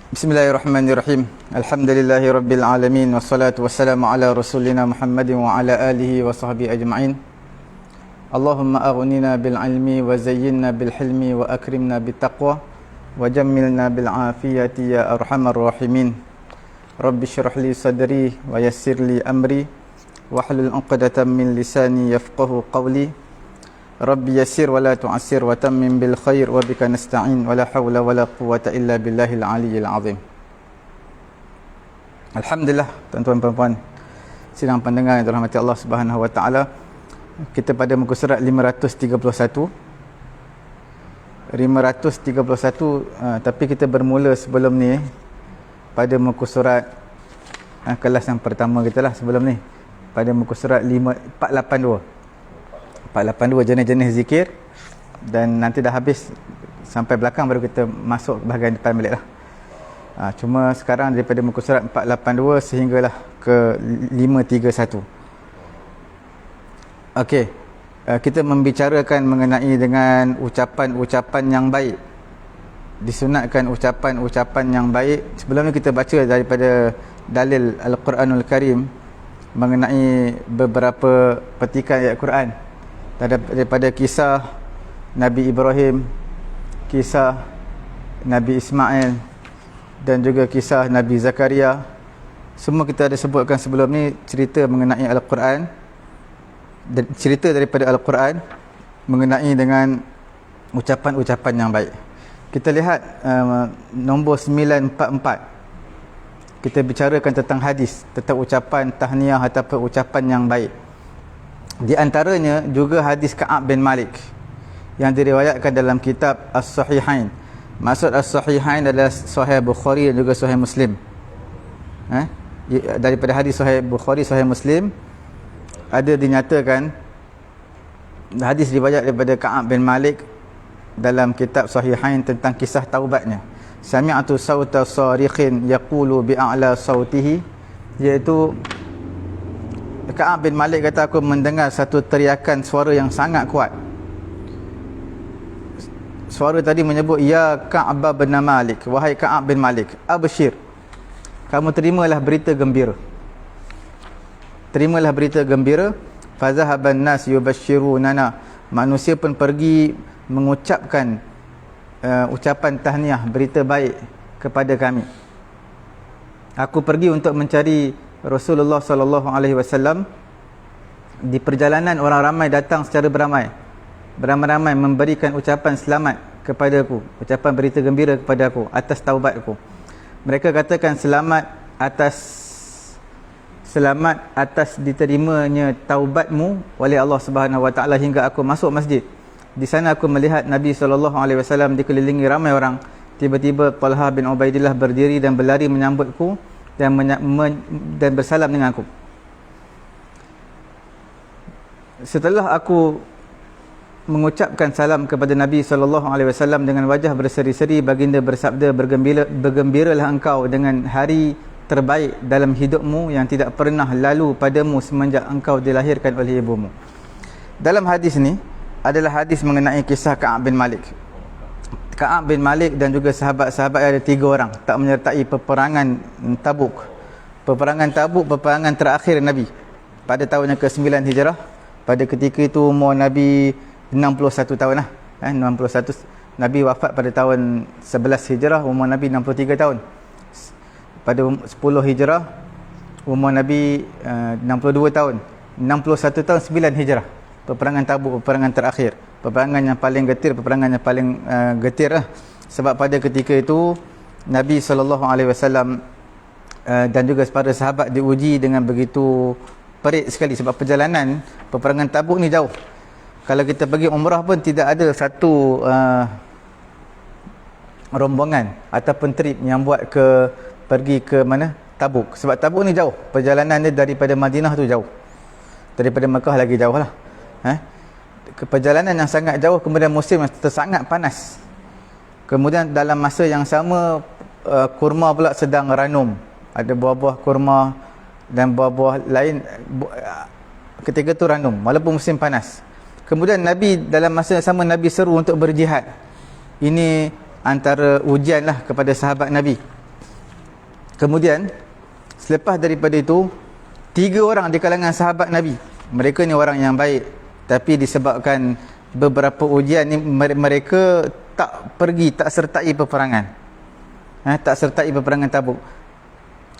Bismillahirrahmanirrahim. Alhamdulillahirabbil alamin wassalatu wassalamu ala rasulina Muhammadin wa ala alihi wa sahbihi ajma'in. Allahumma aghnina bil ilmi wa zayyinna bil hilmi wa akrimna bit taqwa wa jammilna bil afiyati ya arhamar rahimin. Rabbi shrah li sadri wa yassir li amri wahlul 'uqdatam min lisani yafqahu qawli. Rabbi yassir wa la tu'assir wa tammim bil khair wa bika nasta'in wa la hawla wa la quwwata illa billahil aliyyil azim. Alhamdulillah, tuan-tuan puan-puan sidang pendengar yang dirahmati Allah Subhanahu wa taala. Kita pada muka surat 531. Tapi kita bermula sebelum ni pada muka surat kelas yang pertama kita lah sebelum ni, pada muka surat 482 jenis-jenis zikir, dan nanti dah habis sampai belakang baru kita masuk bahagian depan balik lah. Cuma sekarang daripada muka surat 482 sehinggalah ke 531. Okey, kita membicarakan mengenai dengan ucapan-ucapan yang baik. Disunatkan ucapan-ucapan yang baik. Sebelum ni kita baca daripada dalil Al-Quranul Karim mengenai beberapa petikan ayat Quran, daripada kisah Nabi Ibrahim, kisah Nabi Ismail, dan juga kisah Nabi Zakaria. Semua kita ada sebutkan sebelum ni, cerita mengenai Al-Quran, dan cerita daripada Al-Quran mengenai dengan ucapan-ucapan yang baik. Kita lihat nombor 944. Kita bicarakan tentang hadis, tentang ucapan tahniah ataupun ucapan yang baik. Di antaranya juga hadis Ka'ab bin Malik yang diriwayatkan dalam kitab As-Sahihain. Maksud As-Sahihain adalah Sahih Bukhari dan juga Sahih Muslim. Daripada hadis Sahih Bukhari, Sahih Muslim ada dinyatakan, hadis riwayat daripada Ka'ab bin Malik dalam kitab Sahihain tentang kisah taubatnya. Sami'atu sauta sarikhin yaqulu bi'a'la sautihi, iaitu Ka'ab bin Malik kata, aku mendengar satu teriakan suara yang sangat kuat. Suara tadi menyebut, ya Ka'ab bin Malik, wahai Ka'ab bin Malik, abshir, kamu terimalah berita gembira. Terimalah berita gembira. Fazahaban nas yubashshirunana, manusia pun pergi mengucapkan ucapan tahniah, berita baik kepada kami. Aku pergi untuk mencari Rasulullah sallallahu alaihi wasallam. Di perjalanan orang ramai datang secara beramai-ramai memberikan ucapan selamat kepada aku, ucapan berita gembira kepada aku atas taubatku. Mereka katakan selamat atas diterimanya taubatmu oleh Allah Subhanahu wa taala hingga aku masuk masjid. Di sana aku melihat Nabi sallallahu alaihi wasallam dikelilingi ramai orang. Tiba-tiba Talha bin Ubaidillah berdiri dan berlari menyambutku dan bersalam dengan aku. Setelah aku mengucapkan salam kepada Nabi sallallahu alaihi wasallam dengan wajah berseri-seri, baginda bersabda, bergembiralah engkau dengan hari terbaik dalam hidupmu yang tidak pernah lalu padamu semenjak engkau dilahirkan oleh ibumu. Dalam hadis ni adalah hadis mengenai kisah Ka'ab bin Malik. Ka'ab bin Malik dan juga sahabat-sahabat ada 3 orang tak menyertai peperangan Tabuk. Peperangan Tabuk, peperangan terakhir Nabi pada tahun yang ke-9 Hijrah. Pada ketika itu umur Nabi 61 tahun lah. 61. Nabi wafat pada tahun 11 Hijrah, umur Nabi 63 tahun. Pada 10 Hijrah, umur Nabi 62 tahun. 61 tahun 9 Hijrah. Peperangan Tabuk, peperangan terakhir, peperangan yang paling getir, peperangan yang paling getir lah. Sebab pada ketika itu Nabi SAW dan juga para sahabat diuji dengan begitu perit sekali. Sebab perjalanan peperangan Tabuk ni jauh. Kalau kita pergi umrah pun tidak ada satu rombongan ataupun trip yang buat pergi ke mana? Tabuk. Sebab Tabuk ni jauh. Perjalanan dia daripada Madinah tu jauh. Daripada Mekah lagi jauh lah. Perjalanan yang sangat jauh, kemudian musim yang sangat panas. Kemudian dalam masa yang sama kurma pula sedang ranum. Ada buah-buah kurma dan buah-buah lain ketika tu ranum walaupun musim panas. Kemudian Nabi dalam masa yang sama Nabi seru untuk berjihad. Ini antara ujianlah kepada sahabat Nabi. Kemudian selepas daripada itu, 3 orang di kalangan sahabat Nabi, mereka ni orang yang baik, tapi disebabkan beberapa ujian ni, mereka tak pergi, tak sertai peperangan. Tak sertai peperangan Tabuk.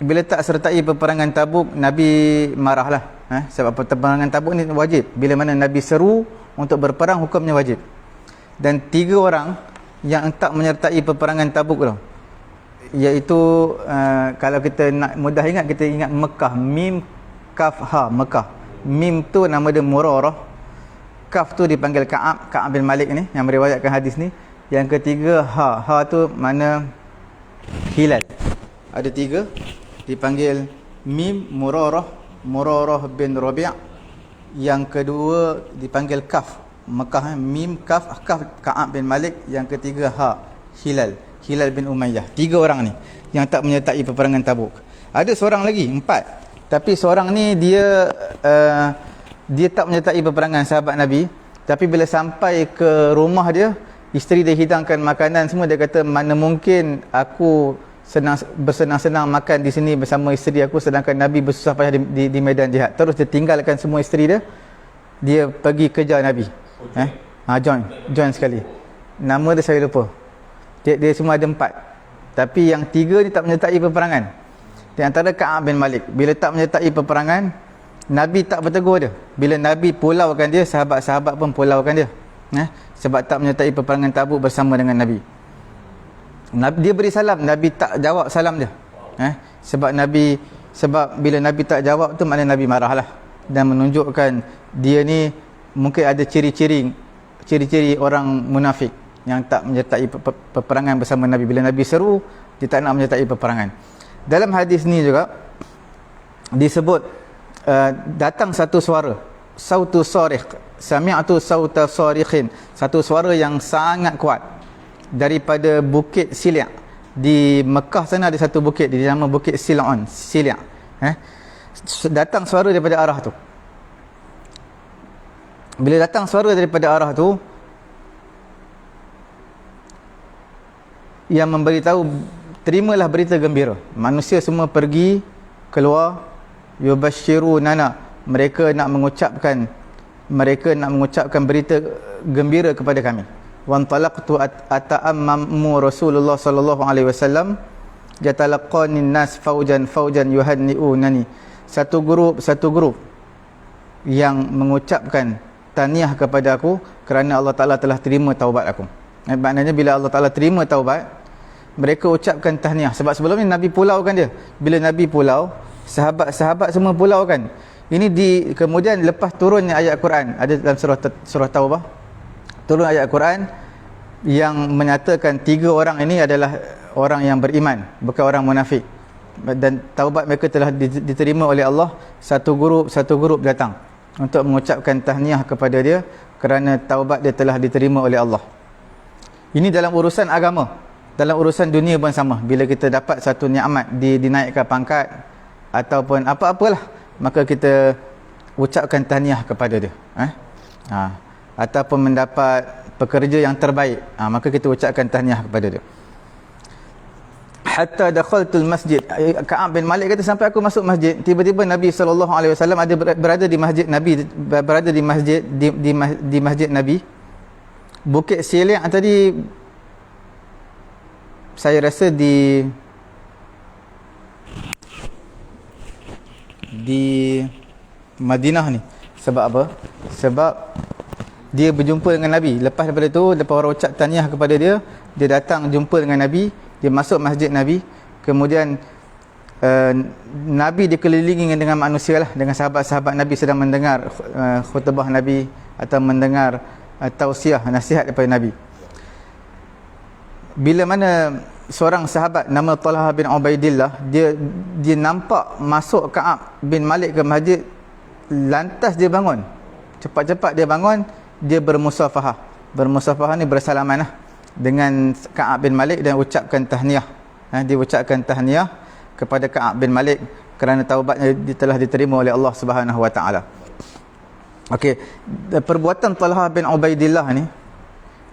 Bila tak sertai peperangan Tabuk, Nabi marahlah. Sebab peperangan Tabuk ni wajib. Bila mana Nabi seru untuk berperang, hukumnya wajib. Dan 3 orang yang tak menyertai peperangan Tabuk tu, iaitu kalau kita nak mudah ingat, kita ingat Mekah, mim kaf ha, Mekah. Mim tu nama dia Murarah, kaf tu dipanggil Ka'ab bin Malik ni yang meriwayatkan hadis ni. Yang ketiga ha tu mana Hilal. Ada 3 dipanggil mim Murarah bin Rabi'. Yang kedua dipanggil kaf Mekah, mim kaf Ka'ab bin Malik. Yang ketiga ha Hilal bin Umayyah. 3 orang ni yang tak menyertai peperangan Tabuk. Ada seorang lagi, 4, tapi seorang ni dia tak menyertai peperangan, sahabat Nabi. Tapi bila sampai ke rumah dia, isteri dia hidangkan makanan semua. Dia kata, mana mungkin aku bersenang-senang makan di sini bersama isteri aku, sedangkan Nabi bersusah payah di medan jihad. Terus dia tinggalkan semua isteri dia, dia pergi kejar Nabi. Join sekali. Nama dia saya lupa. Dia semua ada 4, tapi yang 3 ni tak menyertai peperangan. Di antara Ka'ab bin Malik, bila tak menyertai peperangan, Nabi tak bertegur dia. Bila Nabi pulaukan dia, sahabat-sahabat pun pulaukan dia, sebab tak menyertai peperangan Tabuk bersama dengan Nabi. Dia beri salam, Nabi tak jawab salam dia. Sebab bila Nabi tak jawab tu, maknanya Nabi marahlah, dan menunjukkan dia ni mungkin ada ciri-ciri orang munafik yang tak menyertai peperangan bersama Nabi. Bila Nabi seru, dia tak nak menyertai peperangan. Dalam hadis ni juga disebut datang satu suara, sautu sarikh, sami'tu sauta sarikhin, satu suara yang sangat kuat daripada Bukit Silia. Di Mekah sana ada satu bukit, dinama Bukit Silia. Datang suara daripada arah tu. Bila datang suara daripada arah tu, yang memberitahu, terimalah berita gembira. Manusia semua pergi keluar, yubashshirunana, mereka nak mengucapkan berita gembira kepada kami. Wantalaqtu ata'ammu Rasulullah sallallahu alaihi wasallam yatalaqani nas faujan yuhanni'unani. Satu grup yang mengucapkan tahniah kepada aku kerana Allah Ta'ala telah terima taubat aku. Maknanya bila Allah Ta'ala terima taubat, mereka ucapkan tahniah. Sebab sebelum ni Nabi pulaukan dia. Bila Nabi pulau, sahabat-sahabat semua pulaukan. Ini kemudian lepas turunnya ayat Quran, ada dalam surah Taubah, turun ayat Quran yang menyatakan 3 orang ini adalah orang yang beriman, bukan orang munafik, dan taubat mereka telah diterima oleh Allah. Satu grup datang untuk mengucapkan tahniah kepada dia kerana taubat dia telah diterima oleh Allah. Ini dalam urusan agama. Dalam urusan dunia pun sama. Bila kita dapat satu nikmat, dinaikkan pangkat ataupun apa-apalah, maka kita ucapkan tahniah kepada dia. Ataupun mendapat pekerja yang terbaik, maka kita ucapkan tahniah kepada dia. Hatta dakhaltul masjid, Ka'ab bin Malik kata, sampai aku masuk masjid, tiba-tiba Nabi SAW ada berada di masjid Nabi, di masjid Nabi. Bukit Silia tadi saya rasa di Madinah ni. Sebab apa? Sebab dia berjumpa dengan Nabi. Lepas daripada tu, lepas orang ucap tahniah kepada dia, dia datang jumpa dengan Nabi, dia masuk masjid Nabi. Kemudian Nabi dikelilingi dengan manusia lah, dengan sahabat-sahabat Nabi sedang mendengar khutbah Nabi atau mendengar tausiah, nasihat daripada Nabi. Bila mana seorang sahabat nama Talha bin Ubaidillah, dia nampak masuk Ka'ab bin Malik ke masjid, lantas dia bangun. Cepat-cepat dia bangun, dia bermusafahah. Bermusafahah ni bersalaman lah dengan Ka'ab bin Malik dan ucapkan tahniah. Dia ucapkan tahniah kepada Ka'ab bin Malik kerana taubatnya telah diterima oleh Allah Subhanahu wa taala. Okey, perbuatan Talha bin Ubaidillah ni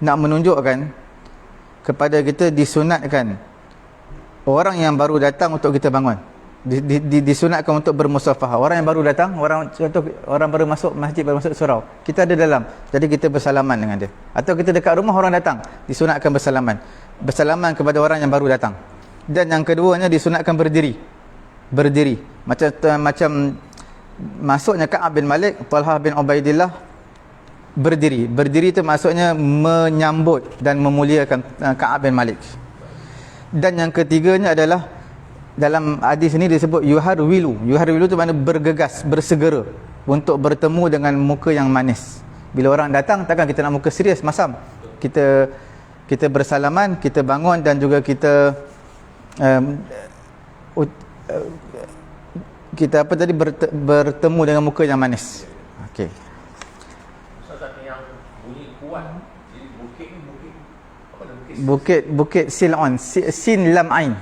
nak menunjukkan kepada kita disunatkan orang yang baru datang untuk kita bangun. Disunatkan untuk bermusafahah. Orang yang baru datang, contoh orang baru masuk masjid, baru masuk surau, kita ada dalam, jadi kita bersalaman dengan dia. Atau kita dekat rumah orang datang, disunatkan bersalaman kepada orang yang baru datang. Dan yang keduanya disunatkan berdiri macam masuknya Ka'ab bin Malik, Talhah bin Ubaidillah berdiri itu maksudnya menyambut dan memuliakan Ka'ab bin Malik. Dan yang ketiganya adalah dalam hadis ini disebut yuharwilu tu makna bergegas, bersegera untuk bertemu dengan muka yang manis. Bila orang datang, takkan kita nak muka serius masam. Kita bersalaman, kita bangun dan juga kita bertemu dengan muka yang manis. Okey. Yang bunyi kuat. Jadi bukit ni apa nama bukit Sil'on, sin lam ain.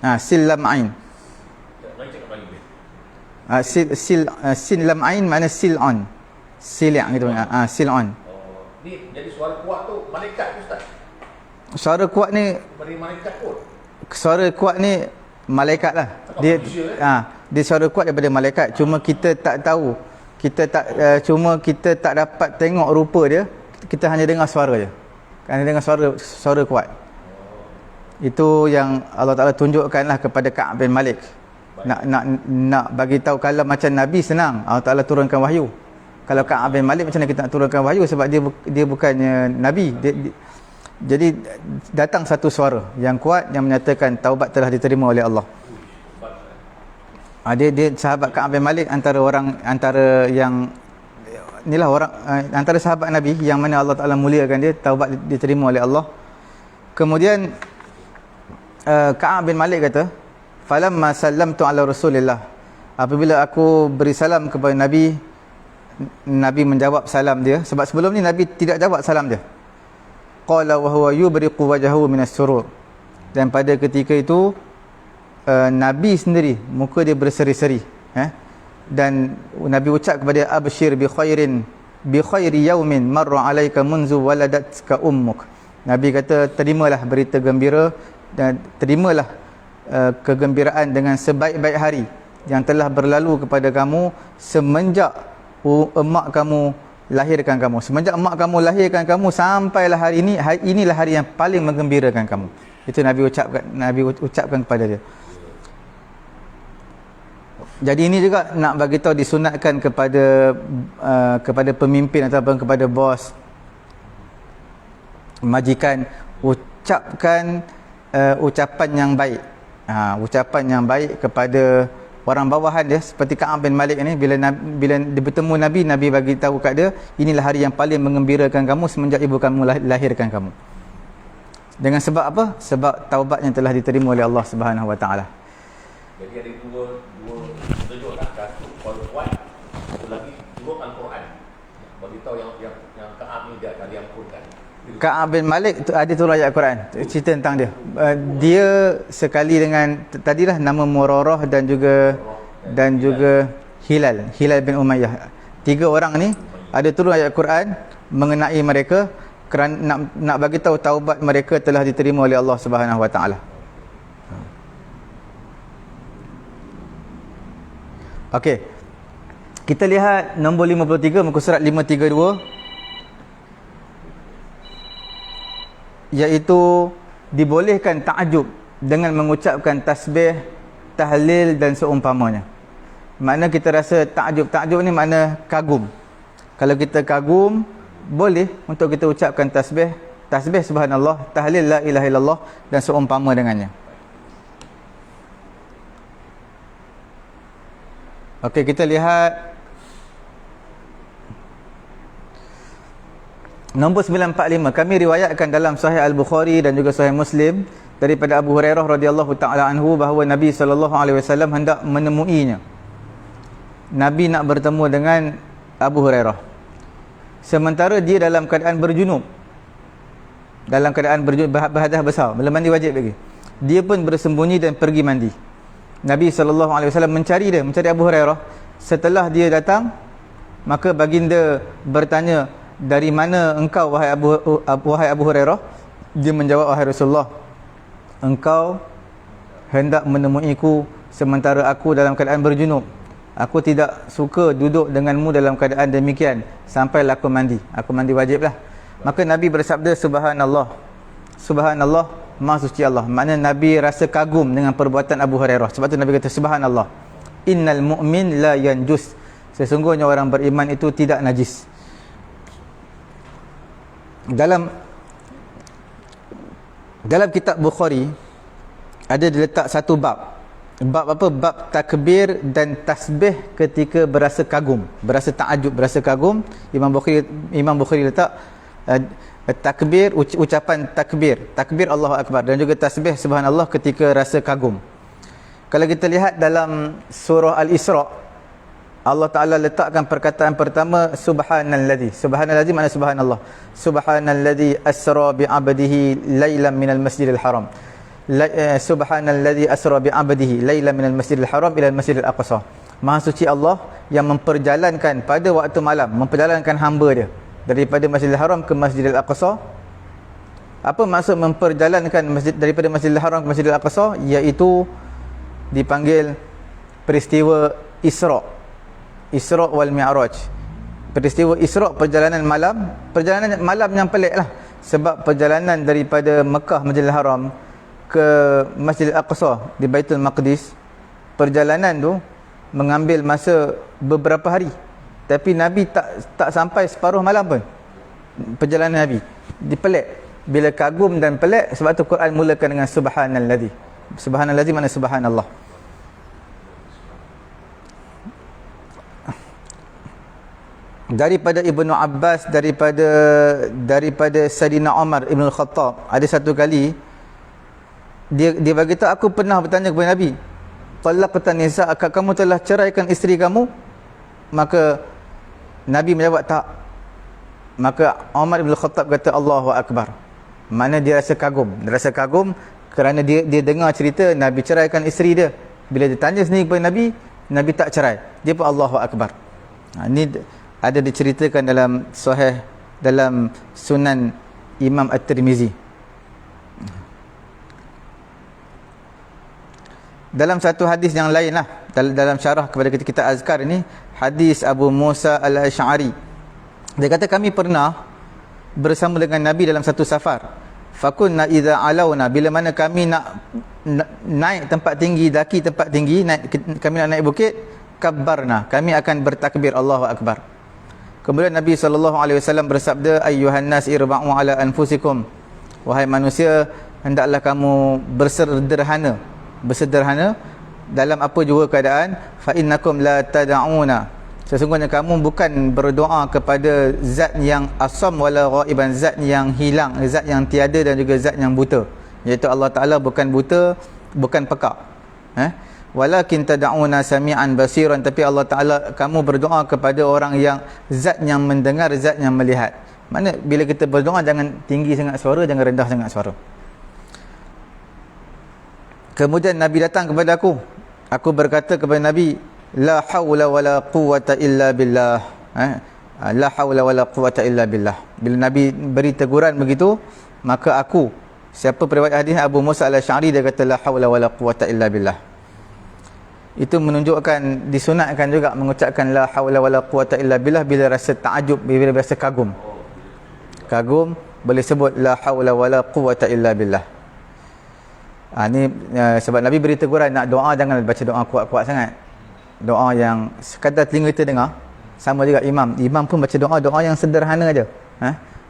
Sil lam ain. Sin lam ain makna sil'on. Sil' gitu. Sil'on. Ni jadi suara kuat tu malaikat ke ustaz? Suara kuat ni dari malaikat pun. Suara kuat ni malaikat lah. Dia suara kuat daripada malaikat. Cuma kita tak tahu. Cuma kita tak dapat tengok rupa dia. Kita hanya dengar suara je. Hanya dengar suara kuat. Itu yang Allah Ta'ala tunjukkanlah kepada Ka'ab bin Malik. Nak bagi tahu, kalau macam Nabi senang, Allah Ta'ala turunkan wahyu. Kalau Ka'ab bin Malik, macam mana kita nak turunkan wahyu, sebab dia bukannya Nabi. Jadi datang satu suara yang kuat yang menyatakan taubat telah diterima oleh Allah. Dia sahabat Ka'ab bin Malik antara sahabat Nabi yang mana Allah Ta'ala muliakan dia, taubat diterima oleh Allah. Kemudian Ka'ab bin Malik kata, falamma sallamtu ala Rasulillah, apabila aku beri salam kepada Nabi menjawab salam dia, sebab sebelum ni Nabi tidak jawab salam dia. Qala wa huwa yubriqu wajhahu minas surur, dan pada ketika itu Nabi sendiri muka dia berseri-seri, dan Nabi ucap kepada dia, abshir bi khairi yaumin marra alayka munzu waladatka ummuk. Nabi kata, terimalah berita gembira dan terimalah kegembiraan dengan sebaik-baik hari yang telah berlalu kepada kamu semenjak emak kamu lahirkan kamu. Semenjak emak kamu lahirkan kamu sampailah hari ini, inilah hari yang paling menggembirakan kamu. Itu Nabi ucapkan kepada dia. Jadi ini juga nak bagi tahu, disunatkan kepada pemimpin ataupun kepada bos, majikan, ucapkan ucapan yang baik. Ucapan yang baik kepada orang bawahan dia, seperti Ka'ab bin Malik ni, bila dia bertemu Nabi bagi tahu kat dia, inilah hari yang paling mengembirakan kamu semenjak ibu kamu lahirkan kamu. Dengan sebab apa? Sebab taubat yang telah diterima oleh Allah Subhanahu Wa Taala. Jadi ada dua tunjuk lah, satu kuat, satu lagi turun Al-Quran. Bagi tahu yang Ka'ab ni dia akan diampunkan. Ka'ab bin Malik ada turun ayat Quran, cerita tentang dia. Dia sekali dengan tadilah nama Murarah dan juga Hilal bin Umayyah. Tiga orang ni ada turun ayat Quran mengenai mereka, kerana nak bagi tahu taubat mereka telah diterima oleh Allah Subhanahu Wa Taala. Okey. Kita lihat nombor 53 muka surat 532, iaitu dibolehkan ta'ajub dengan mengucapkan tasbih, tahlil dan seumpamanya. Makna kita rasa ta'ajub ni makna kagum. Kalau kita kagum, boleh untuk kita ucapkan tasbih subhanallah, tahlil la ilaha illallah dan seumpama dengannya. Okey, kita lihat nombor 945. Kami riwayatkan dalam Sahih Al-Bukhari dan juga Sahih Muslim daripada Abu Hurairah radhiyallahu taala anhu bahawa Nabi sallallahu alaihi wasallam hendak menemuinya. Nabi nak bertemu dengan Abu Hurairah sementara dia dalam keadaan berjunub. Dalam keadaan berhadas besar, belum mandi wajib lagi. Dia pun bersembunyi dan pergi mandi. Nabi sallallahu alaihi wasallam mencari Abu Hurairah. Setelah dia datang, maka baginda bertanya, dari mana engkau wahai Abu Hurairah? Dia menjawab, wahai Rasulullah, engkau hendak menemuiku sementara aku dalam keadaan berjunub. Aku tidak suka duduk denganmu dalam keadaan demikian sampailah aku mandi. Aku mandi wajib lah. Maka Nabi bersabda, subhanallah, subhanallah, maha suci Allah. Maknanya Nabi rasa kagum dengan perbuatan Abu Hurairah. Sebab tu Nabi kata, subhanallah, innal mu'min la yanjus. Sesungguhnya orang beriman itu tidak najis. Dalam kitab Bukhari ada diletak satu bab. Bab apa? Bab takbir dan tasbih ketika berasa kagum, berasa ta'ajub, berasa kagum. Imam Bukhari letak takbir, ucapan takbir Allahu Akbar, dan juga tasbih subhanallah ketika rasa kagum. Kalau kita lihat dalam surah Al-Isra, Allah Ta'ala letakkan perkataan pertama subhanalladzi. Subhanalladzi makna subhanallah. Subhanalladzi asra bi'abdihi lailan minal masjidil haram. Subhanalladzi asra bi'abdihi lailan minal masjidil haram ila masjidil aqsa. Maha suci Allah yang memperjalankan pada waktu malam, memperjalankan hamba dia daripada Masjidil Haram ke Masjidil Aqsa. Apa maksud memperjalankan daripada Masjidil Haram ke Masjidil Aqsa? Iaitu dipanggil peristiwa Isra wal Mi'raj. Peristiwa Isra, perjalanan malam yang pelik lah. Sebab perjalanan daripada Mekah Masjidil Haram ke Masjidil Aqsa di Baitul Maqdis, perjalanan tu mengambil masa beberapa hari. Tapi Nabi tak sampai separuh malam pun perjalanan Nabi. Dipelik. Bila kagum dan pelik, sebab tu Quran mulakan dengan subhanalladzi. Subhanalladzi makna subhanallah. Daripada Ibnu Abbas, daripada Sayyidina Umar Ibn Khattab, ada satu kali dia bagi tahu, aku pernah bertanya kepada Nabi, talaqtan nisa, kamu telah ceraikan isteri kamu? Maka Nabi menjawab tak. Maka Umar Ibn Khattab kata Allahu Akbar. Mana dia rasa kagum. Dia rasa kagum kerana dia dengar cerita Nabi ceraikan isteri dia. Bila dia tanya sendiri kepada Nabi, Nabi tak cerai. Dia pun Allahu Akbar. Ini ada diceritakan dalam Sahih, dalam Sunan Imam At-Tirmizi. Dalam satu hadis yang lain lah, dalam syarah kepada kita azkar ini, hadis Abu Musa Al-Asy'ari, dia kata kami pernah bersama dengan Nabi dalam satu safar. Fakunna idza alauna, bila mana kami nak naik tempat tinggi, daki tempat tinggi, kami nak naik bukit, kabbarna, kami akan bertakbir Allahu Akbar. Kemudian Nabi SAW bersabda, ayyuhan nas irba'u ala anfusikum, wahai manusia, hendaklah kamu bersederhana dalam apa juga keadaan. Fa innakum la tad'una, sesungguhnya kamu bukan berdoa kepada zat yang asam wala ghaiban, zat yang hilang, zat yang tiada dan juga zat yang buta, iaitu Allah Ta'ala bukan buta, bukan pekak. Walakin tad'una sami'an basiran, tapi Allah Ta'ala, kamu berdoa kepada orang yang zat yang mendengar, zat yang melihat. Mana bila kita berdoa, jangan tinggi sangat suara, jangan rendah sangat suara. Kemudian Nabi datang kepada aku berkata kepada Nabi, la haula wala quwwata illa billah. La haula wala quwwata illa billah. Bila Nabi beri teguran begitu, maka aku, siapa periwayat hadis Abu Musa Al-Asy'ari, dia kata la haula wala quwwata illa billah. Itu menunjukkan disunatkan juga mengucapkan la haula wala quwwata illa billah bila rasa ta'ajub, bila rasa kagum. Kagum boleh sebut la haula wala quwwata illa billah. Ni sebab Nabi beri teguran, nak doa jangan baca doa kuat-kuat sangat. Doa yang sekadar telinga kita dengar. Sama juga imam pun baca doa yang sederhana aja.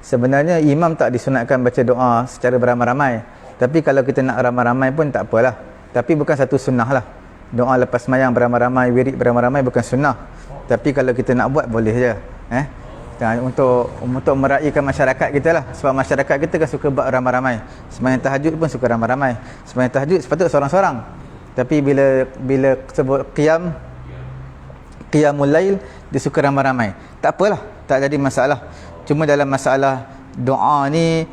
Sebenarnya imam tak disunatkan baca doa secara beramai-ramai. Tapi kalau kita nak ramai-ramai pun tak apalah. Tapi bukan satu sunnah lah. Doa lepas sembahyang beramai-ramai, wirid beramai-ramai bukan sunnah. Tapi kalau kita nak buat, boleh je. Untuk meraihkan masyarakat kita lah. Sebab masyarakat kita kan suka buat ramai-ramai. Sembahyang tahajud pun suka ramai-ramai. Sembahyang tahajud sepatutnya seorang-seorang. Tapi bila sebut qiyamul lail, dia suka ramai-ramai. Tak apalah, tak jadi masalah. Cuma dalam masalah doa ni,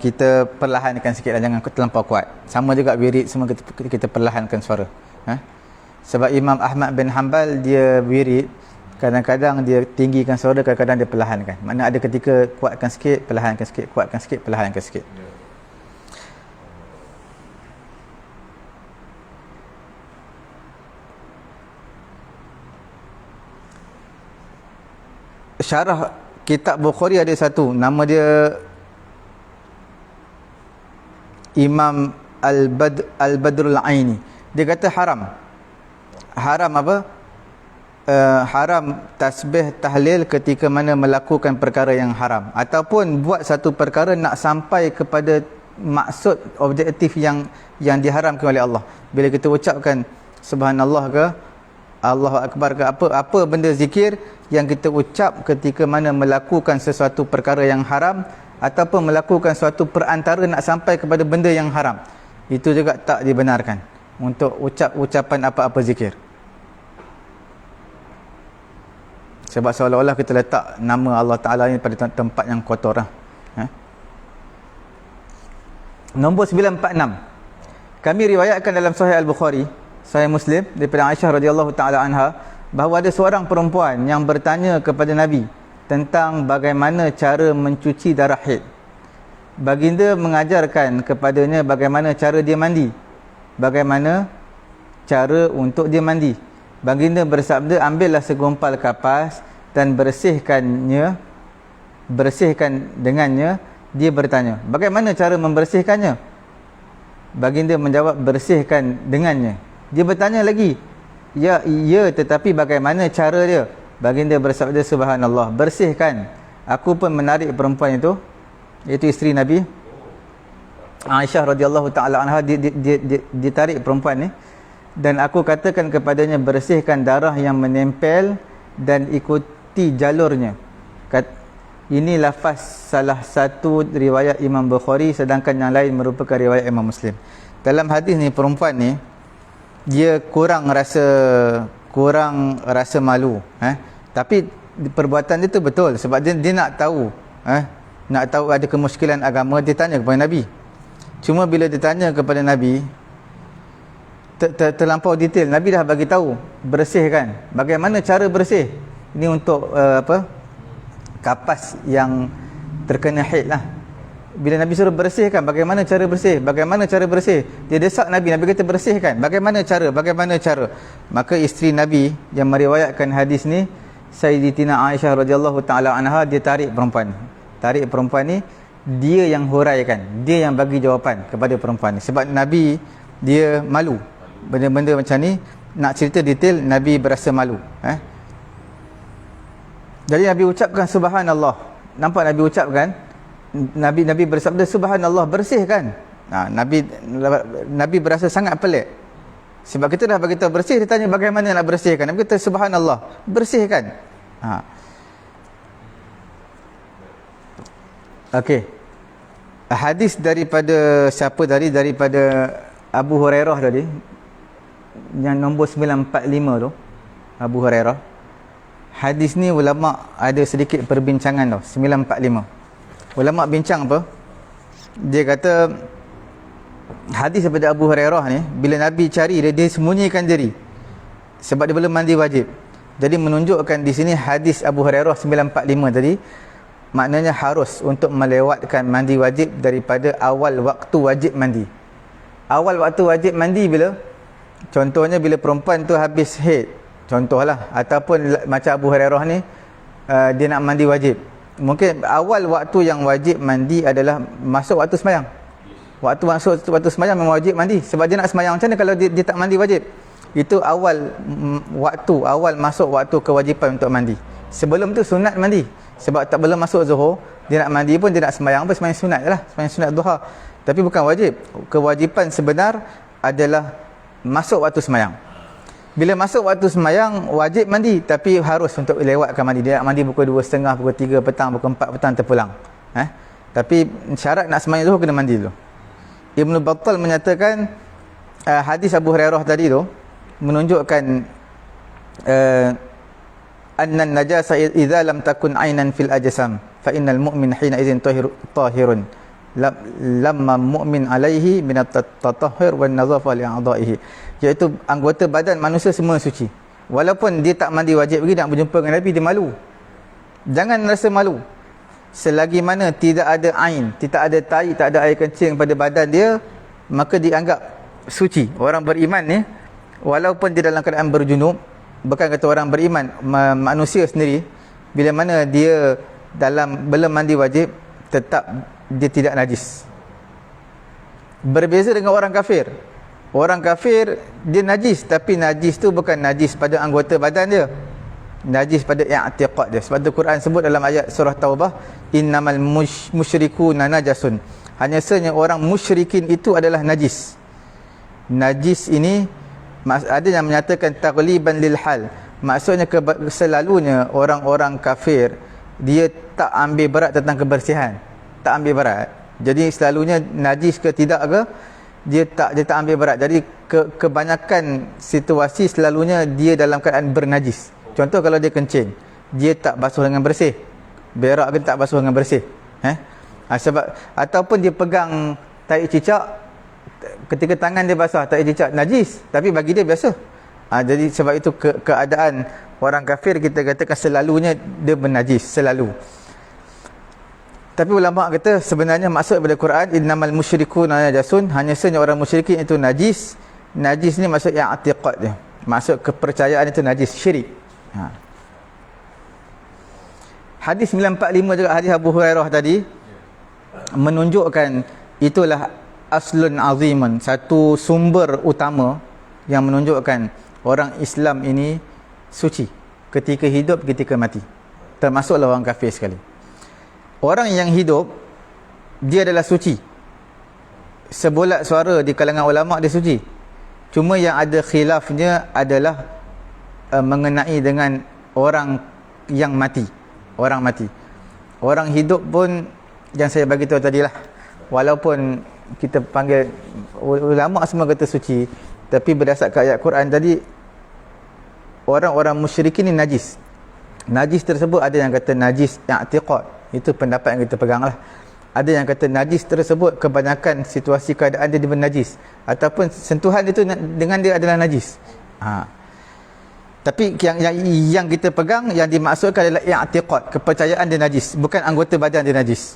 kita perlahankan sikit lah, jangan terlampau kuat. Sama juga wirid, semua kita perlahankan suara. Sebab Imam Ahmad bin Hanbal, dia wirid kadang-kadang dia tinggikan suara, kadang-kadang dia perlahankan. Maknanya ada ketika kuatkan sikit, perlahankan sikit, kuatkan sikit, perlahankan sikit. syarah kitab Bukhari ada satu, nama dia Imam Al-Badrul Aini. Dia kata haram apa? Haram tasbih tahlil ketika mana melakukan perkara yang haram, ataupun buat satu perkara nak sampai kepada maksud objektif yang diharamkan oleh Allah. Bila kita ucapkan subhanallah ke Allahu Akbar ke apa benda zikir yang kita ucap ketika mana melakukan sesuatu perkara yang haram, ataupun melakukan suatu perantara nak sampai kepada benda yang haram, itu juga tak dibenarkan untuk ucapan apa-apa zikir. Sebab seolah-olah kita letak nama Allah Ta'ala ni pada tempat yang kotor lah. Nombor 946. Kami riwayatkan dalam Sahih Al-Bukhari, Sahih Muslim, daripada Aisyah radhiyallahu ta'ala anha, bahawa ada seorang perempuan yang bertanya kepada Nabi tentang bagaimana cara mencuci darah haid. Baginda mengajarkan kepadanya bagaimana cara dia mandi, bagaimana cara untuk dia mandi. Baginda bersabda, ambillah segumpal kapas dan bersihkan dengannya. Dia bertanya, bagaimana cara membersihkannya? Baginda menjawab, bersihkan dengannya. Dia bertanya lagi, ya tetapi bagaimana cara dia? Baginda bersabda, subhanallah, bersihkan. Aku pun menarik perempuan itu, iaitu isteri Nabi Aisyah radhiyallahu ta'ala anha, ditarik perempuan ni, dan aku katakan kepadanya, bersihkan darah yang menempel dan ikuti jalurnya. Ini lafaz salah satu riwayat Imam Bukhari, sedangkan yang lain merupakan riwayat Imam Muslim. Dalam hadis ni, perempuan ni dia kurang rasa malu, tapi perbuatan dia tu betul, sebab dia nak tahu ada kemusykilan agama, dia tanya kepada Nabi. Cuma bila dia tanya kepada Nabi terlampau detail, Nabi dah bagi tahu bersihkan. Bagaimana cara bersih? Ini untuk kapas yang terkena haid lah. Bila Nabi suruh bersihkan, bagaimana cara bersih? Bagaimana cara bersih? Dia desak Nabi kata bersihkan. Bagaimana cara? Maka isteri Nabi yang meriwayatkan hadis ni, Sayyidatina Aisyah radhiyallahu taala anha, dia tarik perempuan ni, dia yang huraikan, dia yang bagi jawapan kepada perempuan ni. Sebab Nabi dia malu benda-benda macam ni, nak cerita detail, Nabi berasa malu. Jadi Nabi ucapkan subhanallah. Nampak Nabi ucapkan, Nabi bersabda subhanallah, bersihkan. Nabi berasa sangat pelik. Sebab kita dah bagi tahu bersih, dia tanya bagaimana nak bersihkan. Nabi kata subhanallah, bersihkan. Okey. Hadis daripada siapa tadi? Daripada Abu Hurairah tadi, yang nombor 945 tu, Abu Hurairah. Hadis ni ulama ada sedikit perbincangan tau. 945. Ulama bincang apa? Dia kata hadis daripada Abu Hurairah ni, bila Nabi cari dia sembunyikan diri sebab dia belum mandi wajib. Jadi menunjukkan di sini hadis Abu Hurairah 945 tadi, maknanya harus untuk melewatkan mandi wajib daripada awal waktu wajib mandi. Awal waktu wajib mandi bila? Contohnya bila perempuan tu habis haid, contohlah, ataupun macam Abu Hurairah ni, dia nak mandi wajib. Mungkin awal waktu yang wajib mandi adalah masuk waktu sembahyang. Waktu sembahyang memang wajib mandi, sebab dia nak sembahyang. Macam mana kalau dia tak mandi wajib? Itu awal masuk waktu kewajipan untuk mandi. Sebelum tu sunat mandi. Sebab tak belum masuk zuhur, dia nak mandi pun, dia nak sembahyang apa, sembahyang sunat je lah, sembahyang sunat duha. Tapi bukan wajib. Kewajipan sebenar adalah masuk waktu sembahyang. Bila masuk waktu sembahyang, wajib mandi, tapi harus untuk lewatkan mandi. Dia nak mandi pukul 2.30, pukul 3 petang, pukul 4 petang terpulang. Tapi syarat nak sembahyang zuhur kena mandi dulu. Ibn Battal menyatakan hadis Abu Hurairah tadi tu menunjukkan anna najasa idza lam takun ainan fil ajsam fa innal mu'min hina idzin tahirun lamma mu'min alaihi min at-tatahhur wan nadhafa li a'dha'ihi, iaitu anggota badan manusia semua suci. Walaupun dia tak mandi wajib pergi nak berjumpa dengan Nabi, dia malu. Jangan rasa malu. Selagi mana tidak ada ain, tidak ada tai, tak ada air kencing pada badan dia, maka dianggap suci. Orang beriman ni, walaupun dia dalam keadaan berjunub, bukan kata orang beriman, manusia sendiri, bila mana dia dalam belum mandi wajib, tetap dia tidak najis. Berbeza dengan orang kafir. Orang kafir dia najis, tapi najis tu bukan najis pada anggota badan dia, najis pada i'tiqad dia. Sebab tu Quran sebut dalam ayat surah Taubah, innamal musyrikuna najasun, hanya sahaja orang musyrikin itu adalah najis. Najis ini ada yang menyatakan taghliban lil hal, maksudnya selalunya orang-orang kafir dia tak ambil berat tentang kebersihan, tak ambil berat. Jadi selalunya najis ke tidak ke, dia tak ambil berat. Jadi kebanyakan situasi selalunya dia dalam keadaan bernajis. Contoh kalau dia kencing, dia tak basuh dengan bersih. Berak ke tak basuh dengan bersih. Sebab ataupun dia pegang tahi cicak, ketika tangan dia basah, tahi cicak najis, tapi bagi dia biasa. Jadi sebab itu keadaan orang kafir kita katakan selalunya dia bernajis, selalu. Tapi ulama kata sebenarnya maksud daripada Quran innamal musyrikuna najasun, hanya sahaja orang musyrikin itu najis. Najis ni maksud i'tiqad dia, maksud kepercayaan itu najis, syirik. Hadis 945 juga, hadis Abu Hurairah tadi, menunjukkan itulah aslun azimun, satu sumber utama yang menunjukkan orang Islam ini suci ketika hidup, ketika mati, termasuklah orang kafir sekali. Orang yang hidup dia adalah suci, sebulat suara di kalangan ulama dia suci. Cuma yang ada khilafnya adalah mengenai dengan orang yang mati. Orang mati, orang hidup pun yang saya bagi tahu tadilah, walaupun kita panggil ulama semua kata suci, tapi berdasarkan ayat Quran tadi, orang-orang musyrikin ni najis. Najis tersebut ada yang kata najis i'tiqad, itu pendapat yang kita pegang lah. Ada yang kata najis tersebut kebanyakan situasi keadaan dia bernajis, ataupun sentuhan itu dengan dia adalah najis. Tapi yang kita pegang, yang dimaksudkan adalah i'tiqad, kepercayaan dia najis, bukan anggota badan dia najis.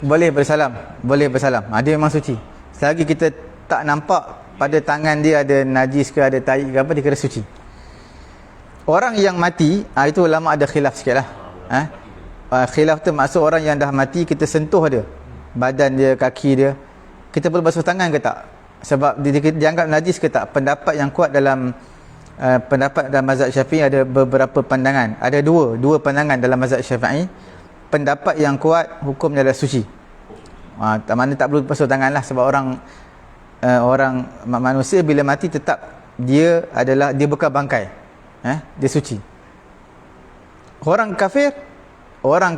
Boleh bersalam kan? Boleh bersalam. Dia memang suci. Selagi kita tak nampak pada tangan dia ada najis ke, ada tahi ke apa, dia kira suci. Orang yang mati, itu ulama ada khilaf sikit lah. Khilaf tu maksud orang yang dah mati, kita sentuh dia, badan dia, kaki dia, kita perlu basuh tangan ke tak? Sebab dianggap najis ke tak? Pendapat yang kuat dalam pendapat dalam mazhab Syafi'i ada beberapa pandangan. Ada dua pandangan dalam mazhab Syafi'i. Pendapat yang kuat hukumnya adalah suci. Mana tak perlu basuh tangan lah, sebab orang manusia bila mati tetap dia bukan bangkai. Dia suci. Orang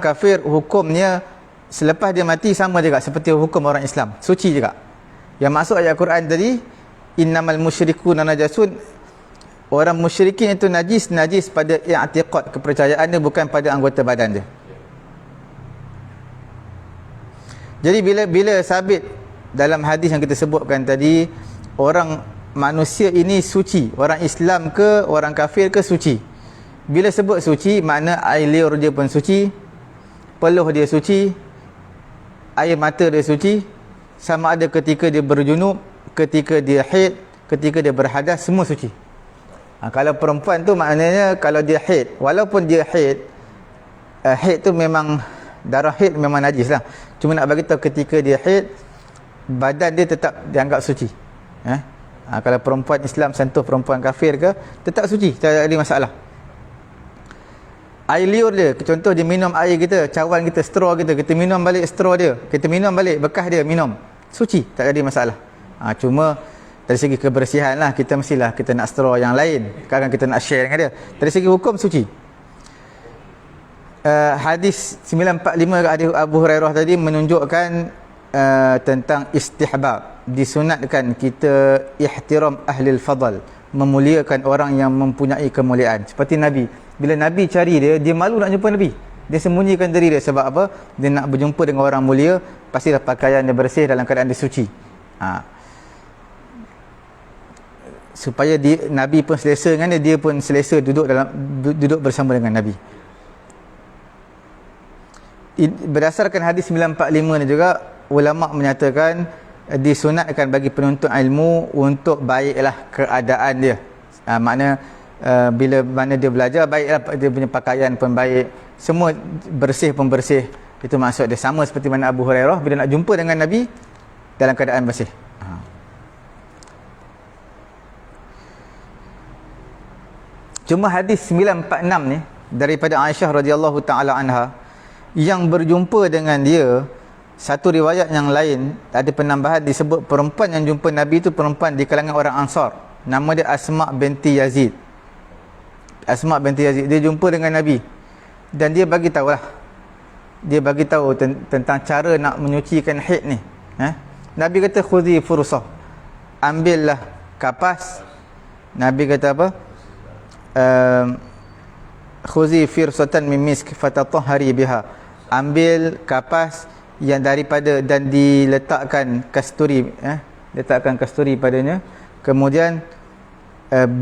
kafir hukumnya selepas dia mati sama juga seperti hukum orang Islam, suci juga. Yang masuk ayat Quran tadi, innamal musyrikuna najasun, orang musyrikin itu najis pada i'tiqad, kepercayaan dia, bukan pada anggota badan dia. Jadi bila sabit dalam hadis yang kita sebutkan tadi, orang manusia ini suci, orang Islam ke orang kafir ke suci. Bila sebut suci, makna air liur dia pun suci, peluh dia suci, air mata dia suci, sama ada ketika dia berjunub, ketika dia haid, ketika dia berhadas, semua suci. Kalau perempuan tu maknanya kalau dia haid, walaupun dia haid, haid tu memang darah haid memang najis lah. Cuma nak bagi tahu ketika dia haid, badan dia tetap dianggap suci. Kalau perempuan Islam sentuh perempuan kafir ke, tetap suci, tak ada masalah. Air liur dia, contoh dia minum air kita, cawan kita, straw kita minum balik straw dia, kita minum balik bekas dia, minum, suci, tak ada masalah. Cuma dari segi kebersihan lah, kita mestilah kita nak straw yang lain, kadang kita nak share dengan dia. Dari segi hukum suci. Hadis 945 hadis Abu Hurairah tadi menunjukkan tentang istihbab, disunatkan kita ihtiram ahlil fadl, memuliakan orang yang mempunyai kemuliaan. Seperti Nabi, bila Nabi cari dia malu nak jumpa Nabi, dia sembunyikan diri dia. Sebab apa? Dia nak berjumpa dengan orang mulia, pastilah pakaian dia bersih, dalam keadaan dia suci. Supaya Nabi pun selesa dengan dia pun selesa duduk bersama dengan Nabi. Berdasarkan hadis 945 ni juga, ulama menyatakan disunatkan bagi penuntut ilmu untuk baiklah keadaan dia. Makna bila mana dia belajar baiklah, dia punya pakaian pun baik, semua bersih pun bersih. Itu maksud dia. Sama seperti mana Abu Hurairah bila nak jumpa dengan Nabi dalam keadaan bersih. Cuma hadis 946 ni daripada Aisyah radhiyallahu taala anha yang berjumpa dengan dia, satu riwayat yang lain ada penambahan disebut perempuan yang jumpa Nabi itu perempuan di kalangan orang Ansar. Nama dia Asma binti Yazid. Asma binti Yazid, dia jumpa dengan Nabi dan dia bagi tahulah. Dia bagi tahu tentang cara nak menyucikan haid ni. Nabi kata khudhi fursah. Ambillah kapas. Nabi kata apa? Khuzi firsatan min misk fatatahhari biha. Ambil kapas yang daripada dan diletakkan kasturi, letakkan kasturi padanya, kemudian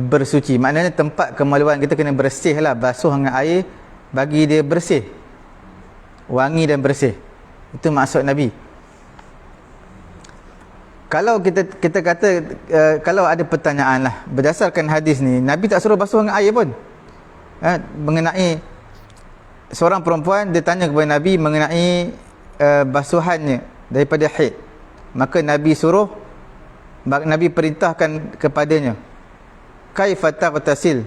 bersuci. Maknanya tempat kemaluan kita kena bersih lah, basuh dengan air bagi dia bersih, wangi dan bersih. Itu maksud Nabi. Kalau kita kata kalau ada pertanyaan lah berdasarkan hadis ni, Nabi tak suruh basuh dengan air pun. Mengenai seorang perempuan, dia tanya kepada Nabi mengenai basuhannya daripada haid, maka Nabi suruh, Nabi perintahkan kepadanya, kaifa taghtasil,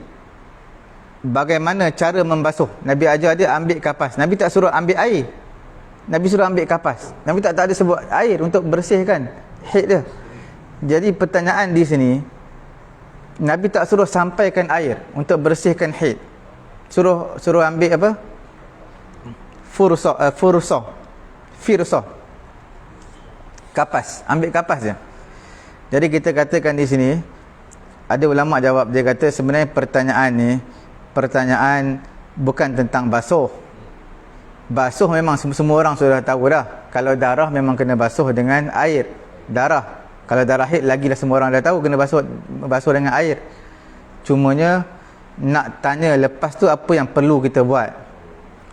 bagaimana cara membasuh. Nabi ajar dia ambil kapas. Nabi tak suruh ambil air, Nabi suruh ambil kapas. Nabi tak ada sebut air untuk bersihkan haid dia. Jadi pertanyaan di sini, Nabi tak suruh sampaikan air untuk bersihkan haid. Suruh ambil apa? Firsah. Kapas, ambil kapas je. Jadi kita katakan di sini, ada ulama jawab, dia kata sebenarnya pertanyaan ni pertanyaan bukan tentang basuh. Basuh memang semua orang sudah tahu dah. Kalau darah memang kena basuh dengan air. Darah, kalau darah haid lagi dah semua orang dah tahu kena basuh dengan air. Cumanya nak tanya lepas tu apa yang perlu kita buat,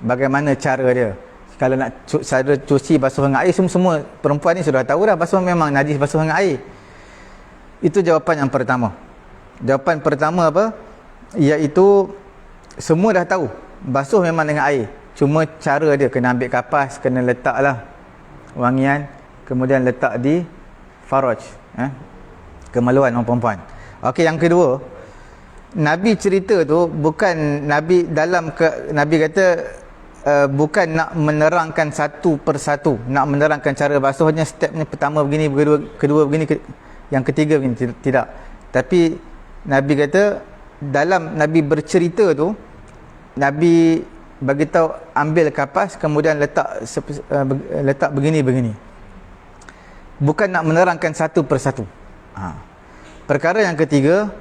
bagaimana cara dia. Kalau nak cara cuci basuh dengan air, semua perempuan ni sudah tahu dah, basuh memang najis basuh dengan air. Itu jawapan yang pertama. Jawapan pertama apa? Iaitu semua dah tahu basuh memang dengan air, cuma cara dia kena ambil kapas, kena letaklah wangian, kemudian letak di faraj, kemaluan orang perempuan. Okey, yang kedua, Nabi cerita tu bukan Nabi Nabi kata bukan nak menerangkan satu persatu, nak menerangkan cara basuhnya, stepnya pertama begini, kedua begini, yang ketiga begini, tidak. Tapi Nabi kata dalam Nabi bercerita tu, Nabi bagi tahu ambil kapas, kemudian letak begini. Bukan nak menerangkan satu persatu. Perkara yang ketiga,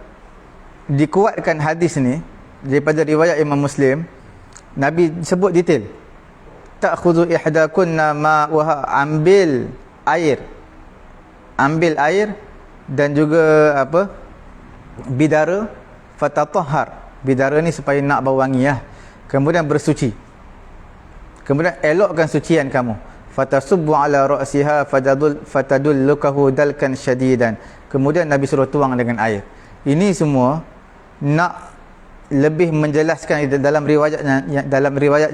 dikuatkan hadis ni daripada riwayat Imam Muslim. Nabi sebut detail, ta'khudhu ihdakunna ma'uha, ambil air dan juga apa, bidara, fatatahhar. Bidara ni supaya nak bau wangi lah. Kemudian bersuci, kemudian elokkan sucian kamu. Fatasubbu ala ra'siha fatadullukahu dalkan syadidan. Kemudian Nabi suruh tuang dengan air. Ini semua nak lebih menjelaskan dalam riwayat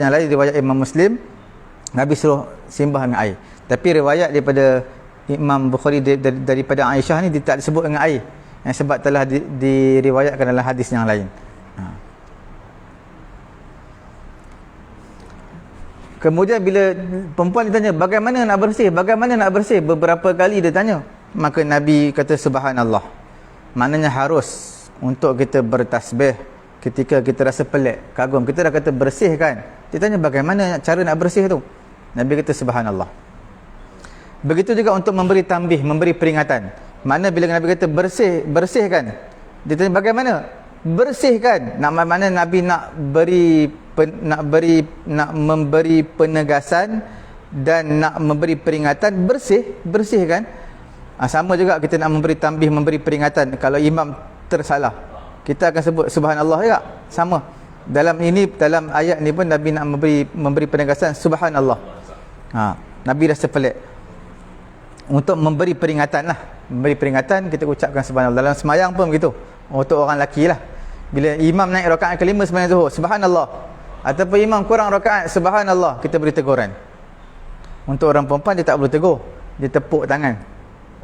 yang lain, riwayat Imam Muslim, Nabi suruh simbah dengan air. Tapi riwayat daripada Imam Bukhari daripada Aisyah ni dia tak disebut dengan air, sebab telah diriwayatkan dalam hadis yang lain. Kemudian bila perempuan ditanya bagaimana nak bersih, beberapa kali dia tanya, maka Nabi kata subhanallah. Maknanya harus untuk kita bertasbih ketika kita rasa pelik, kagum, kita dah kata bersih kan, dia tanya bagaimana cara nak bersih tu, Nabi kata subhanallah. Begitu juga untuk memberi tambih, memberi peringatan. Mana bila Nabi kata bersihkan, dia tanya bagaimana bersihkan, nak mana Nabi nak memberi penegasan dan nak memberi peringatan, bersihkan. Sama juga kita nak memberi tambih, memberi peringatan. Kalau imam tersalah, kita akan sebut subhanallah juga, sama. Dalam ayat ni pun Nabi nak memberi penegasan subhanallah. Nabi rasa pelik, untuk memberi peringatan lah. Memberi peringatan, kita ucapkan subhanallah. Dalam semayang pun begitu, untuk orang lelaki lah. Bila imam naik rakaat kelima sembahyang zuhur, subhanallah. Ataupun imam kurang rakaat, subhanallah, kita beri teguran. Untuk orang perempuan dia tak perlu tegur, dia tepuk tangan.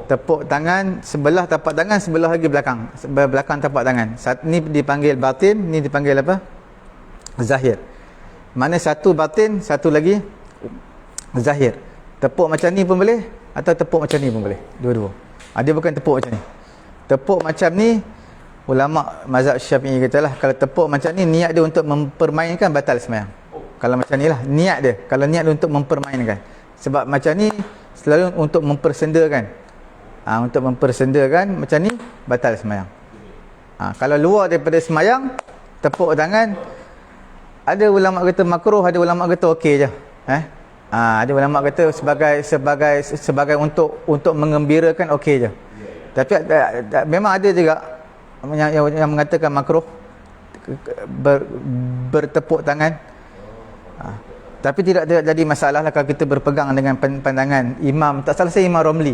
Tepuk tangan, sebelah tapak tangan, sebelah lagi belakang. Sebelah belakang tapak tangan. Ni dipanggil batin, ni dipanggil apa? Zahir. Mana satu batin, satu lagi zahir. Tepuk macam ni pun boleh, atau tepuk macam ni pun boleh. Dua-dua. Dia bukan tepuk macam ni. Tepuk macam ni, ulama mazhab Syafi'i katalah, kalau tepuk macam ni, niat dia untuk mempermainkan, batal sembahyang. Kalau macam ni lah, niat dia. Kalau niat dia untuk mempermainkan. Sebab macam ni, selalu untuk mempersendakan. Untuk mempersendakan, macam ni, batal sembahyang. Kalau luar daripada sembahyang, tepuk tangan, ada ulama kata makruh, ada ulama kata okey je. Ada ulama kata sebagai untuk mengembirakan, okey je. Tapi memang ada juga yang mengatakan makruh bertepuk tangan. Tapi tidak jadi masalah lah kalau kita berpegang dengan pandangan imam. Tak salah saya Imam Romli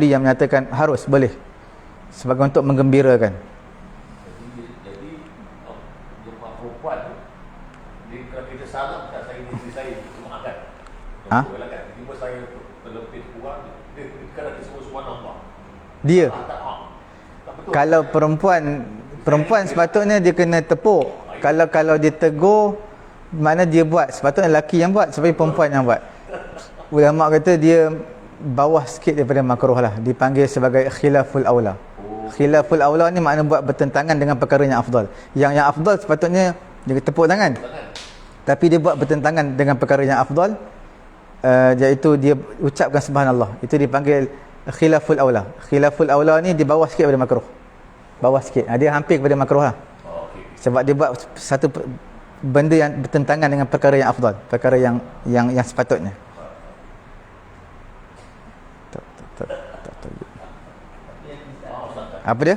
yang menyatakan harus, boleh, sebagai untuk menggembirakan. Jadi jemaah perempuan kalau kita salam kat saya, isteri saya cuma angkat. Contohnya kan, tiba saya terlebih kurang, dia kena disebut subhanallah. Dia tak kalau perempuan sepatutnya dia kena tepuk. Kalau dia tegur, mana dia buat, sepatutnya lelaki yang buat, sebab perempuan yang buat. Ulama kata dia bawah sikit daripada makruh lah, dipanggil sebagai khilaful aula. Khilaful aula ni makna buat bertentangan dengan perkara yang afdal. Yang afdal sepatutnya dia tepuk tangan, tapi dia buat bertentangan dengan perkara yang afdal, iaitu dia ucapkan subhanallah. Itu dipanggil khilaful aula. Khilaful aula ni di bawah sikit daripada makruh, bawah sikit. Dia hampir kepada makruh lah. Sebab dia buat satu benda yang bertentangan dengan perkara yang afdal, perkara yang sepatutnya. Apa dia?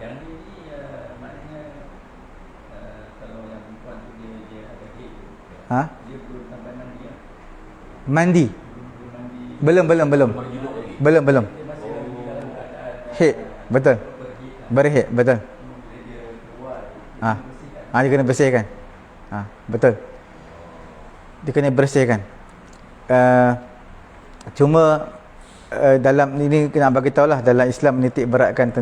Yang ni maknanya kalau yang perempuan tu dia ada haid, dia perlu tambah mandi lah. Mandi? Belum. Dia masih lagi dalam keadaan Haid, betul. Berhaid, betul. dia keluar, Dia kena bersihkan. Betul. Dia kena bersihkan. Cuma dalam ini kena bagi tahu lah, dalam Islam menitik beratkan